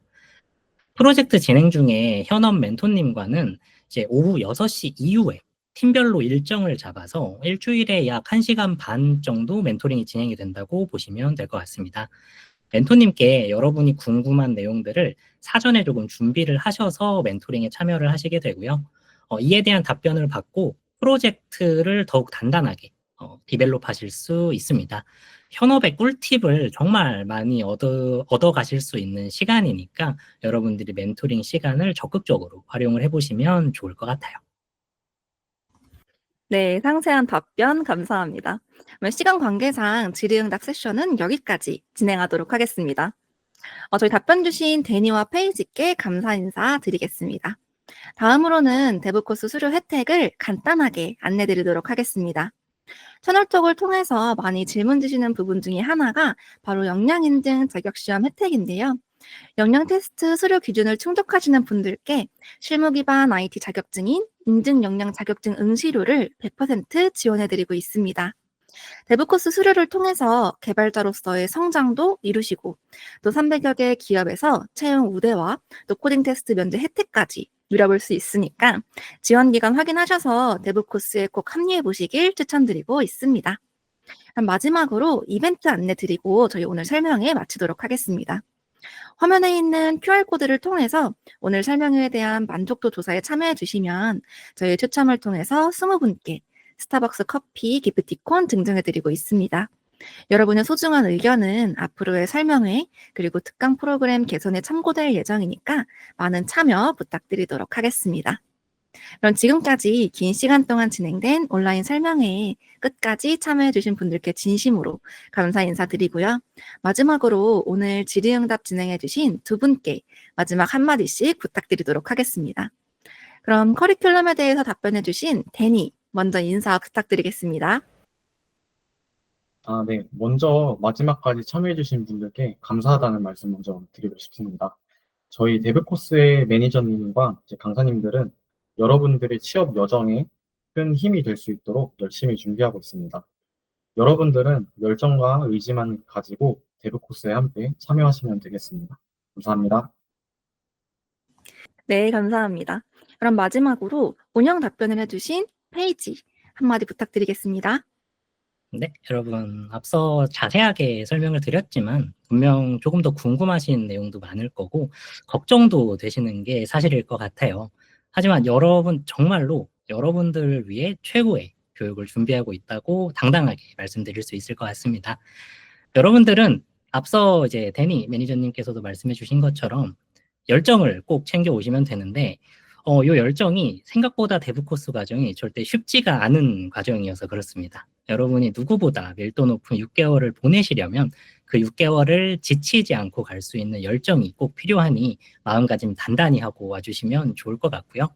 프로젝트 진행 중에 현업 멘토님과는 이제 오후 6시 이후에 팀별로 일정을 잡아서 일주일에 약 1시간 반 정도 멘토링이 진행이 된다고 보시면 될 것 같습니다. 멘토님께 여러분이 궁금한 내용들을 사전에 조금 준비를 하셔서 멘토링에 참여를 하시게 되고요. 이에 대한 답변을 받고 프로젝트를 더욱 단단하게 디벨롭 하실 수 있습니다. 현업의 꿀팁을 정말 많이 얻어가실 수 있는 시간이니까 여러분들이 멘토링 시간을 적극적으로 활용을 해보시면 좋을 것 같아요. 네, 상세한 답변 감사합니다. 그러면 시간 관계상 질의응답 세션은 여기까지 진행하도록 하겠습니다. 저희 답변 주신 데니와 페이지께 감사 인사 드리겠습니다. 다음으로는 데브코스 수료 혜택을 간단하게 안내드리도록 하겠습니다. 채널톡을 통해서 많이 질문 주시는 부분 중에 하나가 바로 역량인증 자격시험 혜택인데요. 역량 테스트 수료 기준을 충족하시는 분들께 실무 기반 IT 자격증인 인증 역량 자격증 응시료를 100% 지원해드리고 있습니다. 데브코스 수료를 통해서 개발자로서의 성장도 이루시고 또 300여 개 기업에서 채용 우대와 또 코딩 테스트 면제 혜택까지 누려볼 수 있으니까 지원 기간 확인하셔서 데브코스에 꼭 합류해 보시길 추천드리고 있습니다. 그럼 마지막으로 이벤트 안내 드리고 저희 오늘 설명회 마치도록 하겠습니다. 화면에 있는 QR코드를 통해서 오늘 설명회에 대한 만족도 조사에 참여해 주시면 저희 추첨을 통해서 20분께 스타벅스 커피 기프티콘 증정해드리고 있습니다. 여러분의 소중한 의견은 앞으로의 설명회 그리고 특강 프로그램 개선에 참고될 예정이니까 많은 참여 부탁드리도록 하겠습니다. 그럼 지금까지 긴 시간 동안 진행된 온라인 설명회에 끝까지 참여해주신 분들께 진심으로 감사 인사드리고요. 마지막으로 오늘 질의응답 진행해주신 두 분께 마지막 한마디씩 부탁드리도록 하겠습니다. 그럼 커리큘럼에 대해서 답변해주신 데니 먼저 인사 부탁드리겠습니다. 네. 먼저 마지막까지 참여해주신 분들께 감사하다는 말씀 먼저 드리고 싶습니다. 저희 데브코스의 매니저님과 이제 강사님들은 여러분들의 취업 여정에 큰 힘이 될 수 있도록 열심히 준비하고 있습니다. 여러분들은 열정과 의지만 가지고 데브코스에 함께 참여하시면 되겠습니다. 감사합니다. 네, 감사합니다. 그럼 마지막으로 운영 답변을 해주신 페이지 한마디 부탁드리겠습니다. 네, 여러분 앞서 자세하게 설명을 드렸지만 분명 조금 더 궁금하신 내용도 많을 거고 걱정도 되시는 게 사실일 것 같아요. 하지만 여러분 정말로 여러분들을 위해 최고의 교육을 준비하고 있다고 당당하게 말씀드릴 수 있을 것 같습니다. 여러분들은 앞서 이제 데니 매니저님께서도 말씀해 주신 것처럼 열정을 꼭 챙겨 오시면 되는데 요 열정이 생각보다 데브코스 과정이 절대 쉽지가 않은 과정이어서 그렇습니다. 여러분이 누구보다 밀도 높은 6개월을 보내시려면 그 6개월을 지치지 않고 갈 수 있는 열정이 꼭 필요하니 마음가짐 단단히 하고 와주시면 좋을 것 같고요.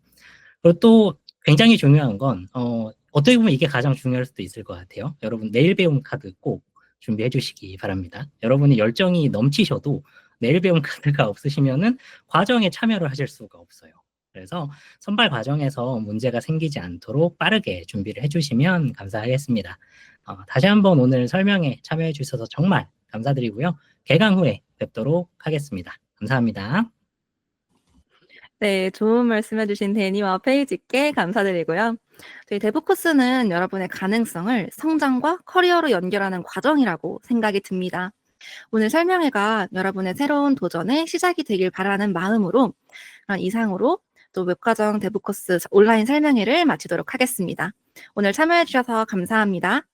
그리고 또 굉장히 중요한 건 어떻게 보면 이게 가장 중요할 수도 있을 것 같아요. 여러분 내일 배움 카드 꼭 준비해 주시기 바랍니다. 여러분이 열정이 넘치셔도 내일 배움 카드가 없으시면은 과정에 참여를 하실 수가 없어요. 그래서 선발 과정에서 문제가 생기지 않도록 빠르게 준비를 해주시면 감사하겠습니다. 다시 한번 오늘 설명에 참여해 주셔서 정말 감사드리고요. 개강 후에 뵙도록 하겠습니다. 감사합니다. 네, 좋은 말씀 해주신 데니와 페이지께 감사드리고요. 저희 대부 코스는 여러분의 가능성을 성장과 커리어로 연결하는 과정이라고 생각이 듭니다. 오늘 설명회가 여러분의 새로운 도전의 시작이 되길 바라는 마음으로 이상으로 또 웹과정 대부 코스 온라인 설명회를 마치도록 하겠습니다. 오늘 참여해 주셔서 감사합니다.